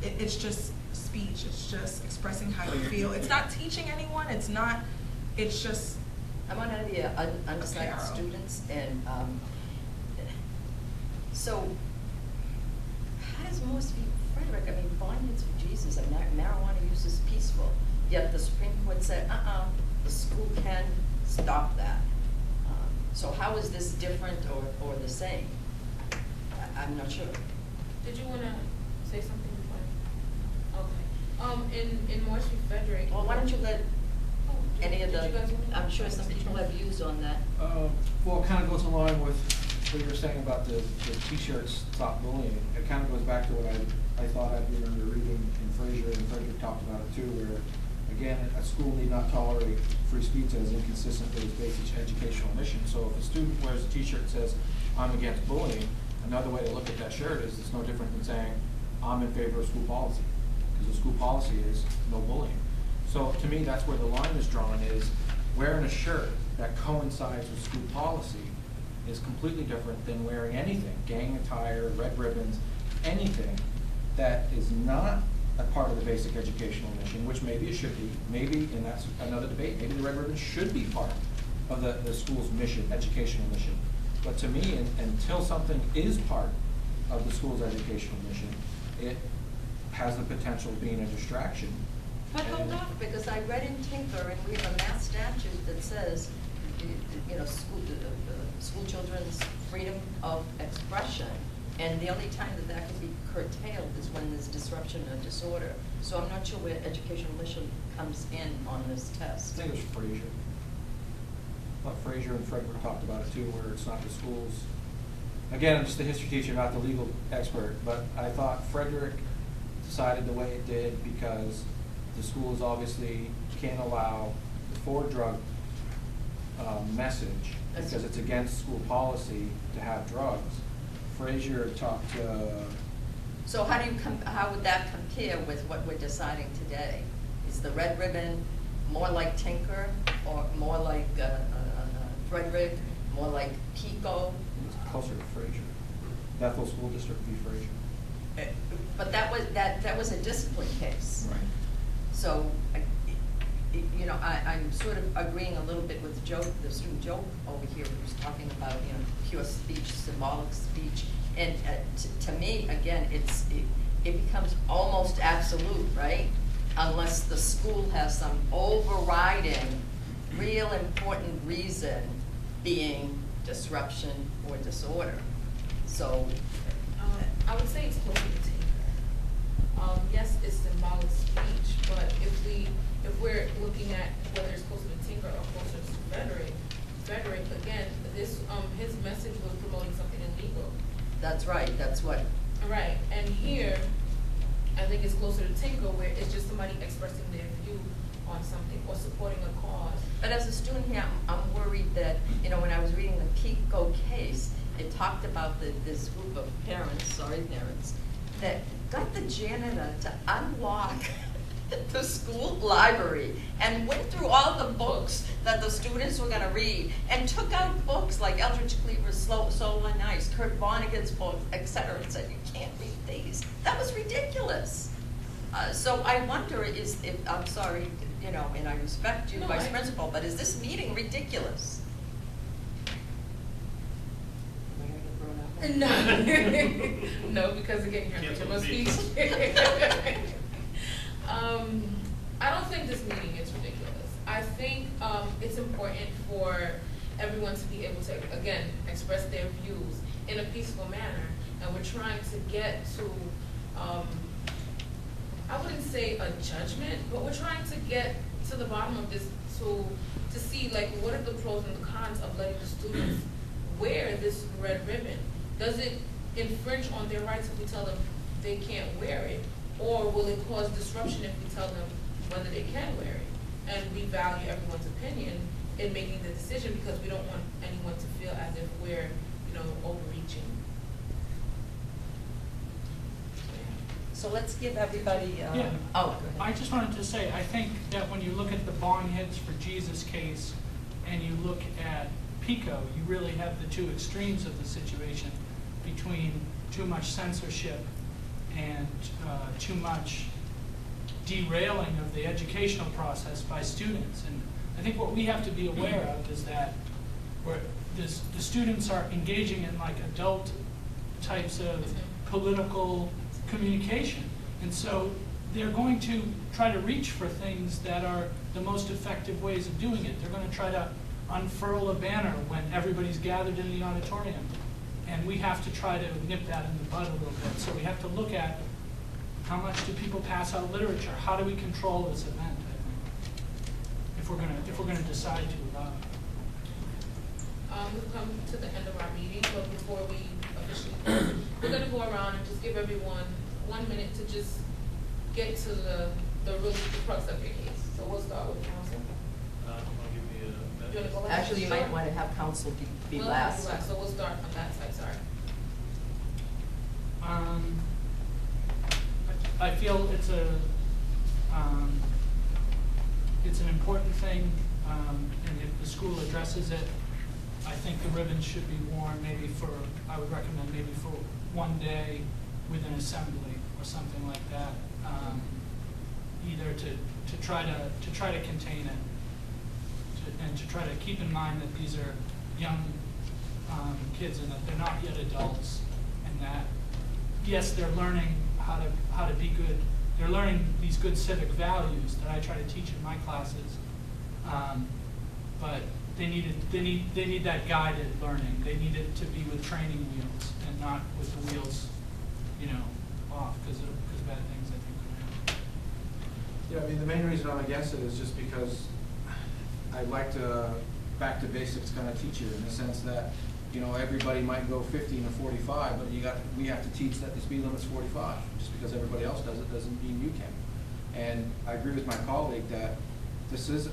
it's just speech. It's just expressing how you feel. It's not teaching anyone. It's just. I'm one of the undecided students, and so how does most people, Frederick, Bondage of Jesus, and marijuana use is peaceful, yet the Supreme Court said, the school can stop that. So how is this different or the same? I'm not sure. Did you want to say something before? Okay. In Morris v. Frederick. Well, why don't you let any of did the, you guys want to- I'm sure some people have views on that. Well, it kind of goes along with what you were saying about the t-shirts stop bullying. It kind of goes back to what I I thought I remember reading in Fraser, and Frederick talked about it too, where, again, a school need not tolerate free speech as inconsistent with its basic educational mission. So if a student wears a t-shirt that says, I'm against bullying, another way to look at that shirt is it's no different than saying, I'm in favor of school policy, because the school policy is no bullying. So to me, that's where the line is drawn, is wearing a shirt that coincides with school policy is completely different than wearing anything, gang attire, red ribbons, anything that is not a part of the basic educational mission, which maybe it should be, maybe, and that's another debate, maybe the red ribbon should be part of the school's mission, educational mission. But to me, until something is part of the school's educational mission, it has the potential of being a distraction. But hold on, because I read in Tinker, and we have a mass statute that says, you know, school children's freedom of expression, and the only time that that can be curtailed is when there's disruption or disorder. So I'm not sure where educational mission comes in on this I test. think it was Fraser. But Fraser and Frederick talked about it too, where it's not the schools. Again, I'm just a history teacher, not the legal expert, but I thought Frederick decided the way it did because the schools obviously can't allow the for-drug message because it's against school policy to have drugs. Fraser talked to. So how do you how would that compare with what we're deciding today? Is the red ribbon more like Tinker, or more like Frederick, more like Pico? It's closer to Fraser. Bethel School District would be Fraser. But that was a discipline case. Right. So, you know, I'm sort of agreeing a little bit with Joe, the student Joe over here, who's talking about, you know, pure speech, symbolic speech. And to me, again, it becomes almost absolute, right? Unless the school has some overriding, real important reason being disruption or disorder. So. I would say it's closer to Tinker. Yes, it's symbolic speech, but if we're looking at whether it's closer to Tinker or closer to Frederick, again, this his message was promoting something illegal. That's right. That's what. Right, and here, I think it's closer to Tinker, where it's just somebody expressing their view on something or supporting a cause. But as a student here, I'm worried that, you know, when I was reading the Pico case, it talked about this group of parents, that got the janitor to unlock the school library and went through all the books that the students were going to read and took out books like Eldridge Cleaver's Soul and Ice, Kurt Vonnegut's book, etc., and said, you can't read these. That was ridiculous. So I wonder I'm sorry, you know, and I respect you, Vice Principal, but is this meeting ridiculous? No, no, because again, you're making my speech. I don't think this meeting is ridiculous. I think it's important for everyone to be able to, again, express their views in a peaceful manner, and we're trying to get to, I wouldn't say a judgment, but we're trying to get to the bottom of this to see, like, what are the pros and the cons of letting the students wear this red ribbon. Does it infringe on their rights if we tell them they can't wear it? Or will it cause disruption if we tell them whether they can wear it? And we value everyone's opinion in making the decision because we don't want anyone to feel as if we're, you know, overreaching. So let's give everybody, Yeah. oh, go I ahead. just wanted to say, I think that when you look at the Bong Hits for Jesus case and you look at Pico, you really have the two extremes of the situation between too much censorship and too much derailing of the educational process by students. And I think what we have to be aware of is that the students are engaging in like adult types of political communication. And so they're going to try to reach for things that are the most effective ways of doing it. They're going to try to unfurl a banner when everybody's gathered in the auditorium. And we have to try to nip that in the bud a little bit. So we have to look at how much do people pass out literature? How do we control this event, I think, if we're gonna decide to allow it. We've come to the end of our meeting, but before we officially close, we're gonna go around and just give everyone 1 minute to just get to the crux of your case. So we'll start with counsel. Wanna give me a minute? You wanna go last? Actually, you might Sure. want to have council be We'll have last. you last, so we'll start from that side, sorry. I feel it's an important thing, and if the school addresses it, I think the ribbons should be worn maybe I would recommend maybe for 1 day with an assembly or something like that, either to try to contain it, and to try to keep in mind that these are young kids and that they're not yet adults, and that yes, they're learning how to be good. They're learning these good civic values that I try to teach in my classes, but they need that guided learning. They need it to be with training wheels and not with the wheels, off because bad things I think could happen. Yeah, I mean, the main reason I'm against it is just because I'd like to back to basics kind of teach it in the sense that, everybody might go 50 and a 45, but we have to teach that the speed limit's 45. Just because everybody else does it doesn't mean you can. And I agree with my colleague that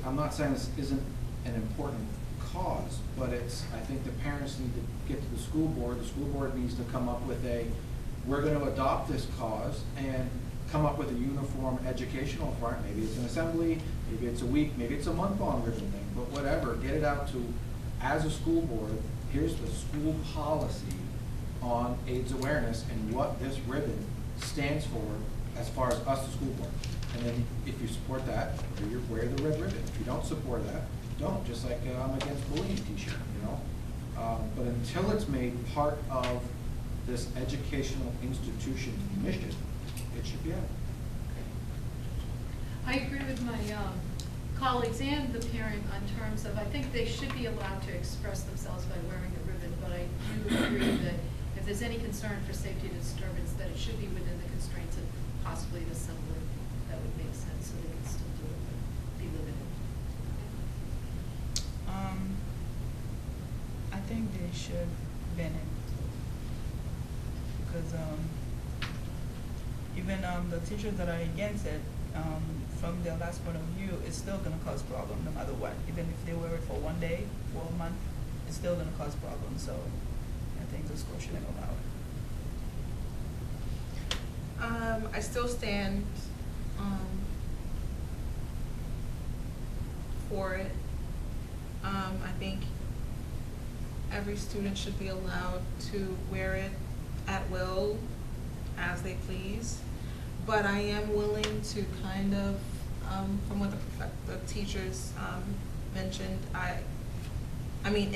I'm not saying this isn't an important cause, but I think the parents need to get to the school board. The school board needs to come up with we're going to adopt this cause and come up with a uniform educational part. Maybe it's an assembly, maybe it's a week, maybe it's a month-long ribbon thing, but whatever, get it out to, as a school board, here's the school policy on AIDS awareness and what this ribbon stands for as far as us, the school board. And then if you support that, wear the red ribbon. If you don't support that, don't. Just like I'm against bullying t-shirt, But until it's made part of this educational institution mission, it should be out. I agree with my colleagues and the parent on terms of, I think they should be allowed to express themselves by wearing a ribbon, but I do agree that if there's any concern for safety and disturbance, that it should be within the constraints of possibly an assembly. That would make sense, so they can still do it, but be limited. I think they should ban it. Because even the teachers that are against it, from their last point of view, it's still going to cause problem no matter what. Even if they wear it for 1 day, for a month, it's still going to cause problems. So I think the school shouldn't allow it. I still stand for it. I think every student should be allowed to wear it at will, as they please. But I am willing to kind of, from what the teachers mentioned, I mean,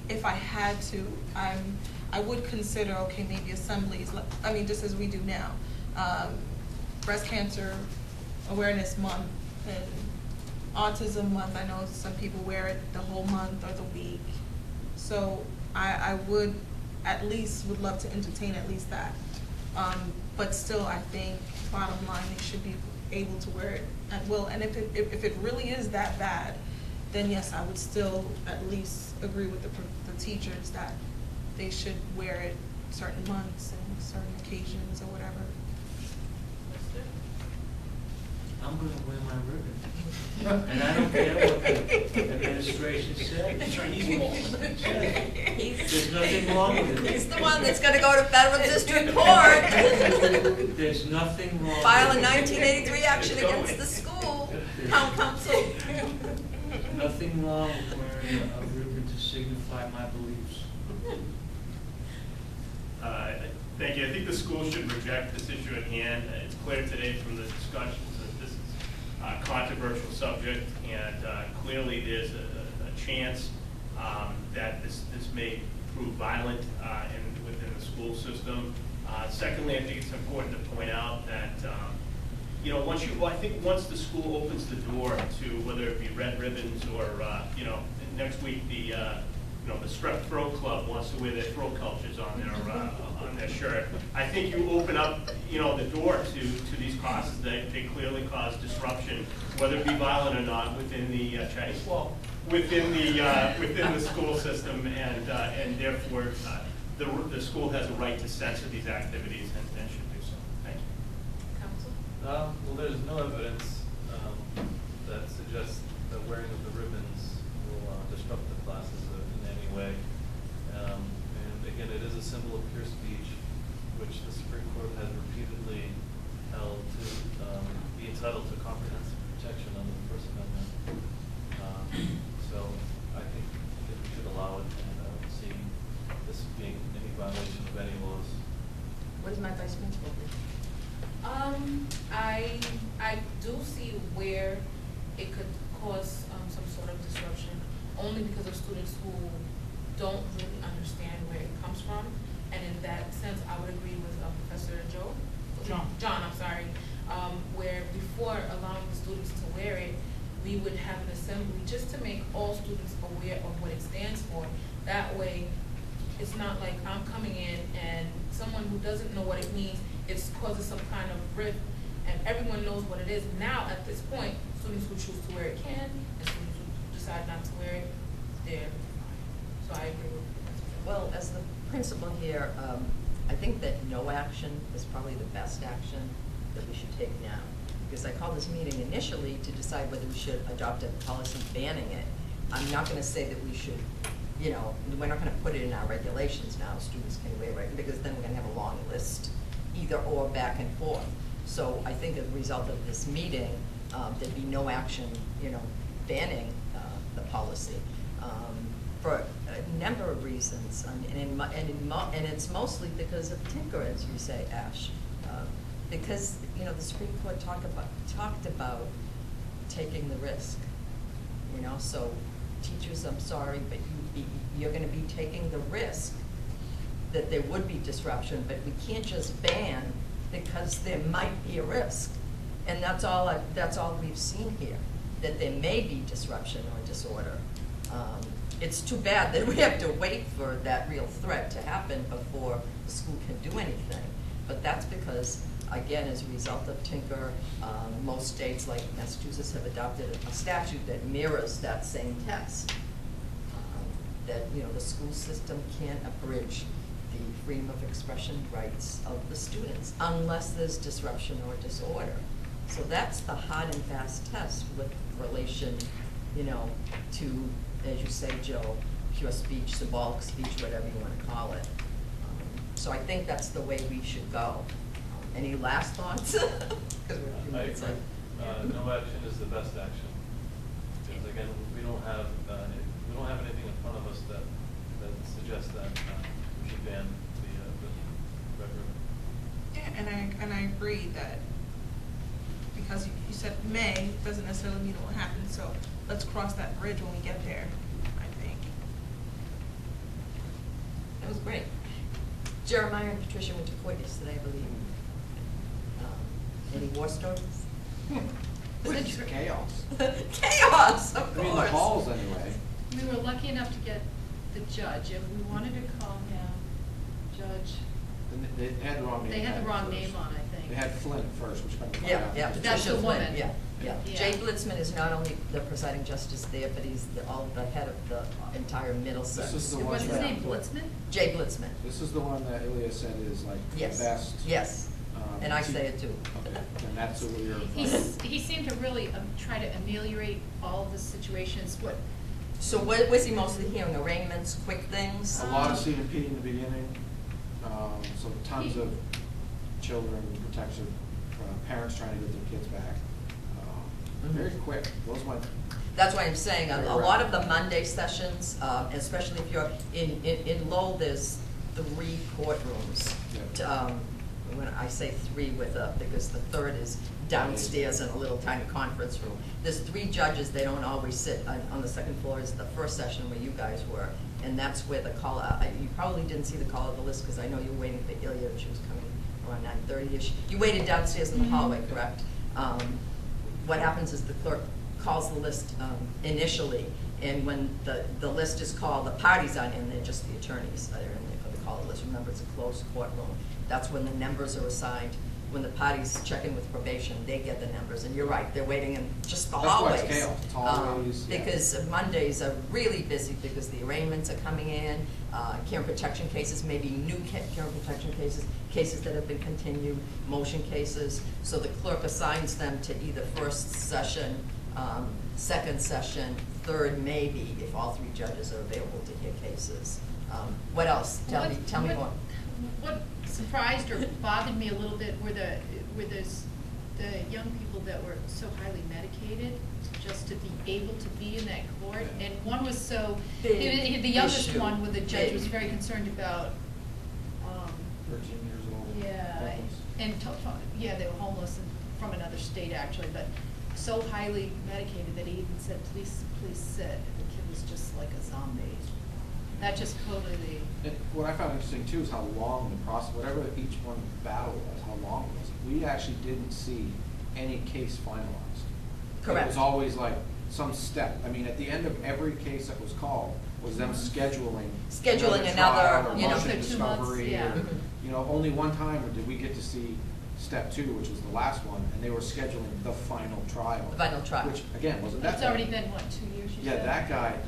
if I had to, I would consider, okay, maybe assemblies, just as we do now. Breast Cancer Awareness Month and Autism Month, I know some people wear it the whole month or the week. So I would would love to entertain at least that. But still, I think, bottom line, they should be able to wear it at will. And if it really is that bad, then yes, I would still at least agree with the teachers that they should wear it certain months and certain occasions or whatever. I'm gonna wear my ribbon. And I don't care what the administration said. There's nothing wrong with it. He's the one that's gonna go to federal district court. There's nothing wrong. File a with it. 1983 action against the school, town council. Nothing wrong with wearing a ribbon to signify my beliefs. Thank you. I think the school should reject this issue at hand. It's clear today from the discussions that this is a controversial subject, and clearly there's a chance that this may prove violent within the school system. Secondly, I think it's important to point out that once the school opens the door to whether it be red ribbons or next week the strep throat club wants to wear their throat cultures on their shirt. I think you open up the door to these causes that they clearly cause disruption, whether it be violent or not, within the Chinese wall, within the school system, and therefore the school has a right to censor these activities and should do so. Thank you. Well, there's no evidence that suggests that wearing of the ribbons will disrupt the classes in any way. And again, it is a symbol of pure speech, which the Supreme Court has repeatedly held to be entitled to comprehensive protection under the First Amendment. So I think that we should allow it, and I don't see this being any violation of any laws. What does my vice principal think? I do see where it could cause some sort of disruption, only because of students who don't really understand where it comes from. And in that sense, I would agree with Professor John, I'm sorry, where before allowing the students to wear it, we would have an assembly just to make all students aware of what it stands for. That way, it's not like I'm coming in and someone who doesn't know what it means, it causes some kind of rift, and everyone knows what it is. Now, at this point, students who choose to wear it can, and students who decide not to wear it, they're fine. So I agree with you. Well, as the principal here, I think that no action is probably the best action that we should take now. Because I called this meeting initially to decide whether we should adopt a policy banning it. I'm not gonna say that we should, you know, we're not gonna put it in our regulations now, students can wear it, because then we're gonna have a long list, either or, back and forth. So I think as a result of this meeting, there'd be no action, you know, banning the policy. For a number of reasons, and it's mostly because of Tinker, as you say, Ash. Because, you know, the Supreme Court talked about taking the risk, you know, so teachers, I'm sorry, but you're gonna be taking the risk that there would be disruption, but we can't just ban because there might be a risk. And that's all we've seen here, that there may be disruption or disorder. It's too bad that we have to wait for that real threat to happen before the school can do anything. But that's because, again, as a result of Tinker, most states like Massachusetts have adopted a statute that mirrors that same test. That, you know, the school system can't abridge the freedom of expression rights of the students unless there's disruption or disorder. So that's the hard and fast test with relation, you know, to, as you say, Joe, pure speech, symbolic speech, whatever you want to call it. So I think that's the way we should go. Any last thoughts? I agree. No action is the best action. Because again, we don't have anything in front of us that suggests that we should ban the red ribbon. Yeah, and I agree that because you said may doesn't necessarily mean it will happen. So let's cross that bridge when we get there, I think. That was great. Jeremiah and Patricia went to court yesterday, I believe. Any war stories? It's chaos. Chaos, of course. I mean, the halls anyway. We were lucky enough to get the judge, and we wanted to call him Judge. And they had the wrong name. They had the wrong first. name on, I think. They had Flynn first, which kind of. Yeah, That's Patricia the Flynn, woman. yeah. Yeah. Jay Blitzman is not only the presiding justice there, but he's the head of the entire Middlesex. This is the one What's his that- name, Blitzman? Jay Blitzman. This is the one that Ilya said is like the Yes. best. Yes, and I te- say it too. Okay, and that's what we're. He seemed to really try to ameliorate all the situations. What? So what was he mostly hearing? Arraignments, quick things? A lot of CMP in the beginning, so tons of children, protection, parents trying to get their kids back. Very quick, those went. That's why I'm saying, a lot of the Monday sessions, especially if you're in Lowell, there's 3 courtrooms. Yeah. When I say 3 because the third is downstairs in a little tiny conference room. There's 3 judges, they don't always sit on the second floor is the first session where you guys were. And that's where the call, you probably didn't see the call of the list because I know you were waiting for Ilya, she was coming around 9:30ish. You waited downstairs in the hallway, correct? What happens is the clerk calls the list initially, and when the list is called, the parties aren't in there, just the attorneys are in there for the call of the list. Remember, it's a closed courtroom. That's when the numbers are assigned when the parties check in with probation, they get the numbers, and you're right, they're waiting in just the That's why hallways. it's chaos. It's hallways, yeah. Because Mondays are really busy because the arraignments are coming in, care and protection cases, maybe new care and protection cases, cases that have been continued, motion cases. So the clerk assigns them to either first session, second session, third maybe, if all three judges are available to hear cases. What else? Tell me more. What surprised or bothered me a little bit were the young people that were so highly medicated just to be able to be in that court. And one was so, Big the youngest issue. one, where the judge was Big. very concerned about, 13 years old. yeah, homeless. and yeah, they were homeless and from another state actually, but so highly medicated that he even said, please sit. And the kid was just like a zombie. That just totally. And what I found interesting too is how long the process, whatever each one battle was, how long it was. We actually didn't see any case finalized. Correct. It was always like some step. I mean, at the end of every case that was called was them scheduling. Scheduling trial another, or you know, motion for 2 months, discovery, yeah. or, you know, only one time did we get to see step 2, which was the last one, and they were scheduling the final trial. The final trial. Which, again, wasn't that It's bad. already been, what, 2 years, you Yeah, said?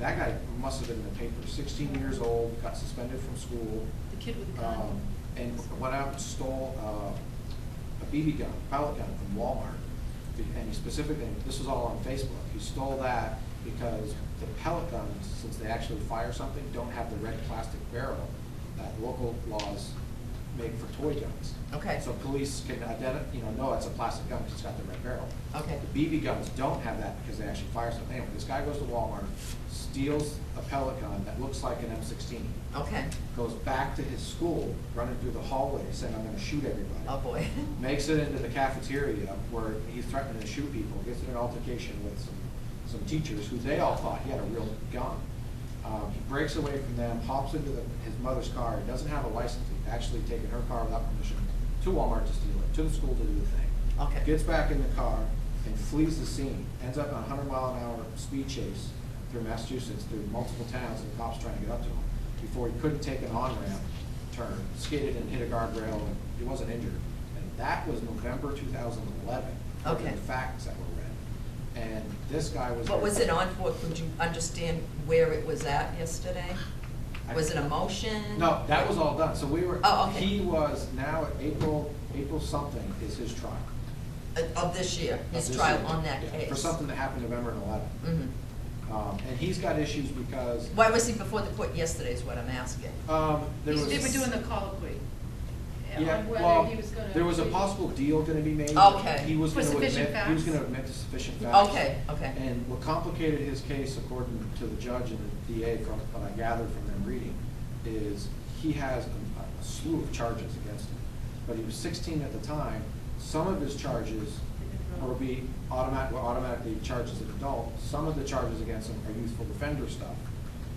that guy must have been in the paper, 16 years old, got suspended from school, The kid with the gun. and went out and stole a BB gun, pellet gun from Walmart. And he specifically, this was all on Facebook, he stole that because the pellet guns, since they actually fire something, don't have the red plastic barrel that local laws make for toy guns. Okay. So police can know it's a plastic gun because it's got the red barrel. Okay. The BB guns don't have that because they actually fire something. Anyway, this guy goes to Walmart, steals a pellet gun that looks like an M16. Okay. Goes back to his school, running through the hallway, saying, I'm gonna shoot everybody. Oh, boy. Makes it into the cafeteria where he's threatening to shoot people, gets in an altercation with some teachers who they all thought he had a real gun. He breaks away from them, hops into his mother's car, he doesn't have a license, he's actually taken her car without permission to Walmart to steal it, to the school to do the thing. Okay. Gets back in the car and flees the scene, ends up on a 100-mile-an-hour speed chase through Massachusetts, through multiple towns, and the cops trying to get up to him before he couldn't take an on-ramp turn, skated and hit a guardrail, and he wasn't injured. And that was November 2011, according to Okay. the facts that were read. And this guy was. What was it on for? Could you understand where it was at yesterday? Was it a motion? No, that was all done. So we were. Oh, okay. He was now at April something is his trial. Of this year, Of his this trial year. on that Yeah, case? For something that happened November 11. Mm-hmm. And he's got issues because. Why was he before the court yesterday is what I'm asking. There was. They were doing the colloquy. Yeah, On whether well, he was gonna. there was a possible deal gonna be made. Okay. He was For gonna sufficient admit, he was facts? gonna admit to sufficient facts. Okay, okay. And what complicated his case, according to the judge and the DA, from what I gathered from them reading, is he has a slew of charges against him. But he was 16 at the time. Some of his charges were automatically charged as an adult. Some of the charges against him are youthful offender stuff.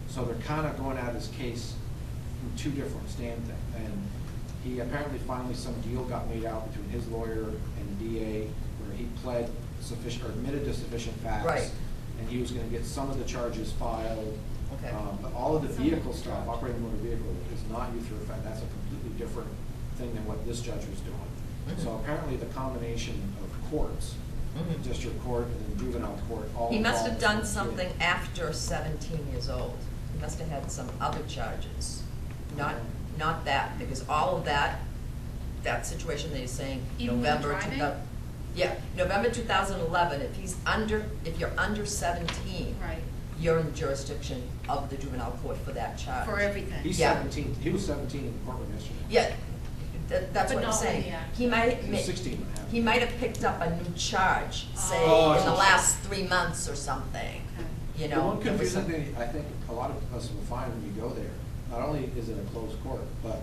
So they're kind of going at his case from two different standpoints. And he apparently finally some deal got made out between his lawyer and the DA where he pled sufficient, or admitted to sufficient facts. Right. And he was gonna get some of the charges filed. Okay. But all of the vehicle stuff, operating a motor vehicle, is not youth offender. That's a completely different thing than what this judge was doing. Mhm. So apparently the combination of courts, Mhm. district court and then juvenile court, all. He must have involved done in this something case. after 17 years old. He must have had some other charges, not that, because all of that situation that he's saying, Even with November driving? 2000. Yeah, November 2011, if you're under 17. Right. You're in the jurisdiction of the juvenile court for that charge. For everything. He's Yeah. 17, he was 17 in the courtroom yesterday. Yeah, that's But what I'm not saying. with the act. He might, He was 16 when it happened. he might have picked up a new charge, say, Oh, in the so- last 3 months or something, you The know. one there was confusing some- thing, I think a lot of us will find when you go there, not only is it a closed court, but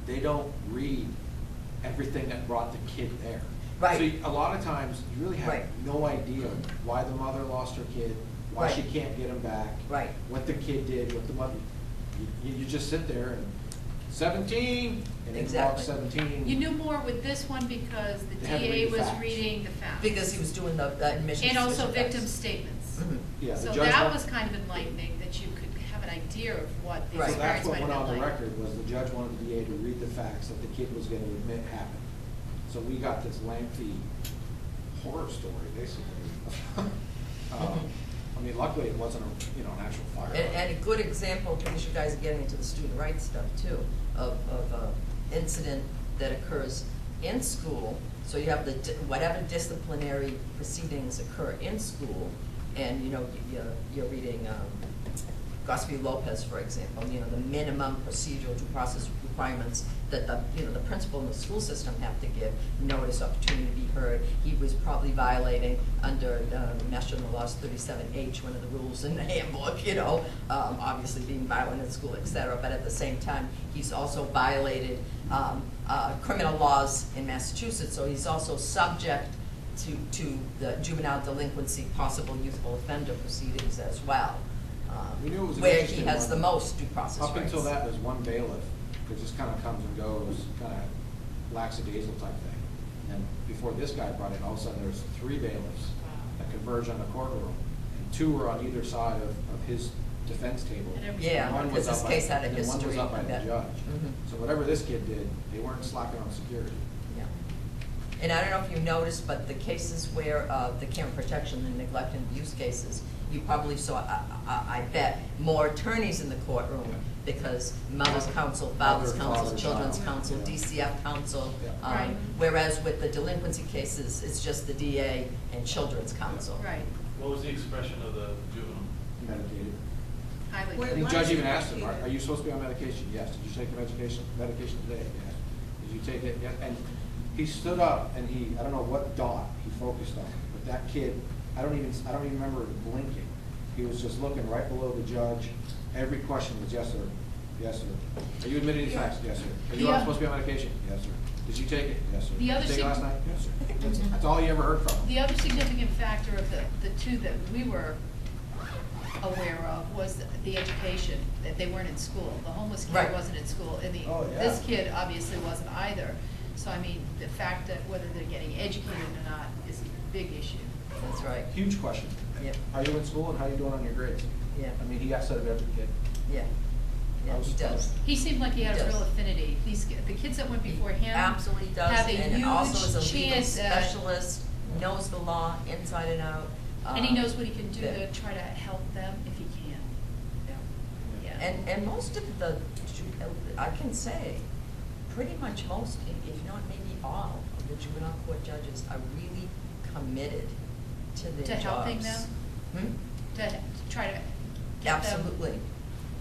they don't read everything that brought the kid there. Right. So a lot of times, you really have Right. no idea why the mother lost her kid, why she Right. can't get him back. Right. What the kid did, what the mother, you just sit there and 17, and then walk Exactly. 17. You knew more with this one because the They had to DA read the was facts. reading the facts. Because he was doing the admissions. And also suspicion victim facts. statements. Mhm. Yeah, the So judge that went- was kind of enlightening, that you could have an idea of what the Right. So that's experience what might have went been on the like. record, was the judge wanted the DA to read the facts that the kid was gonna admit happened. So we got this lengthy horror story, basically. I mean, luckily it wasn't an actual fire. And a good example, because you guys are getting into the student rights stuff too, of incident that occurs in school. So you have whatever disciplinary proceedings occur in school, and you're reading Gosby Lopez, for example, the minimum procedural due process requirements that the principal and the school system have to give: notice, opportunity to be heard. He was probably violating under Mass General Laws 37H, one of the rules in the handbook, obviously being violent in school, et cetera. But at the same time, he's also violated criminal laws in Massachusetts, so he's also subject to the juvenile delinquency, possible youthful offender proceedings as well. We knew it was an Where he interesting has one. the most due process Up rights. until that, there's one bailiff, that just kind of comes and goes, kind of lackadaisical type thing. And then before this guy brought in, all of a sudden there's 3 bailiffs that converge on the courtroom, and 2 were on either side of his defense table. And every- Yeah, One was because this up case by- had a and then one was history, up by I the bet. judge. Mhm. So whatever this kid did, they weren't slacking on security. Yeah. And I don't know if you noticed, but the cases where the care and protection and neglect and abuse cases, you probably saw, I bet, more attorneys in the courtroom, because mother's counsel, father's Mother, counsel, father, children's child. counsel, Yeah. DCF counsel. Yeah. Right. Whereas with the delinquency cases, it's just the DA and children's counsel. Right, What was the expression of the juvenile? Medicated. highly. Wait, And the why judge is it even asked him, medicated? are you supposed to be on medication? Yes. Did you take the medication today? Yes. Did you take it? Yes. And he stood up and I don't know what dot he focused on, but that kid, I don't even remember blinking. He was just looking right below the judge. Every question was yes, sir. Yes, sir. Are you admitting these facts? Yes, sir. Are you Yeah. supposed to be on medication? Yes, sir. Did you take it? Yes, sir. The Did other you take it last sig- night? Yes, sir. That's all you ever heard from him. The other significant factor of the 2 that we were aware of was the education, that they weren't in school. The homeless kid Right. wasn't in school, and Oh, yeah. this kid obviously wasn't either. So I mean, the fact that whether they're getting educated or not is a big issue. That's right. Huge question. Yep. Are you in school and how are you doing on your grades? Yeah. I mean, he asked that of every kid. Yeah. Yeah, I was he does. surprised. He seemed like he had a Does. real affinity. The kids that went before him Absolutely does, have a and also is a huge legal chance at, specialist, knows the law inside and out. and he knows what he can do Yeah. to try to help them if he can. Yeah. And most of I can say, pretty much most, if not maybe all, of the juvenile court judges are really committed to their To jobs. helping them? Hmm? To try to get them. Absolutely.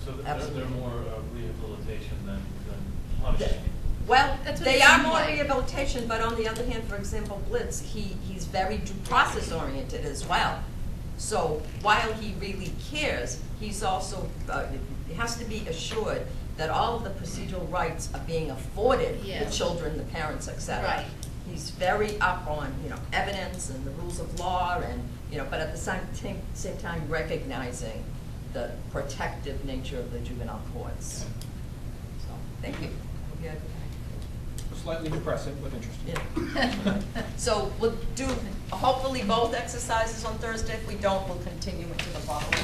So they're Absolutely. more rehabilitation than punishing. Well, That's what they it are seemed more like. rehabilitation, but on the other hand, for example, Blitz, he's very due process oriented as well. So while he really cares, he's also, he has to be assured that all of the procedural rights are being afforded the Yes. children, the parents, et cetera. Right. He's very up on, evidence and the rules of law and, but at the same time recognizing the protective nature of the juvenile courts. So, thank you. Hope you had a good night. Slightly depressing, but interesting. Yeah. So we'll do hopefully both exercises on Thursday. If we don't, we'll continue into the following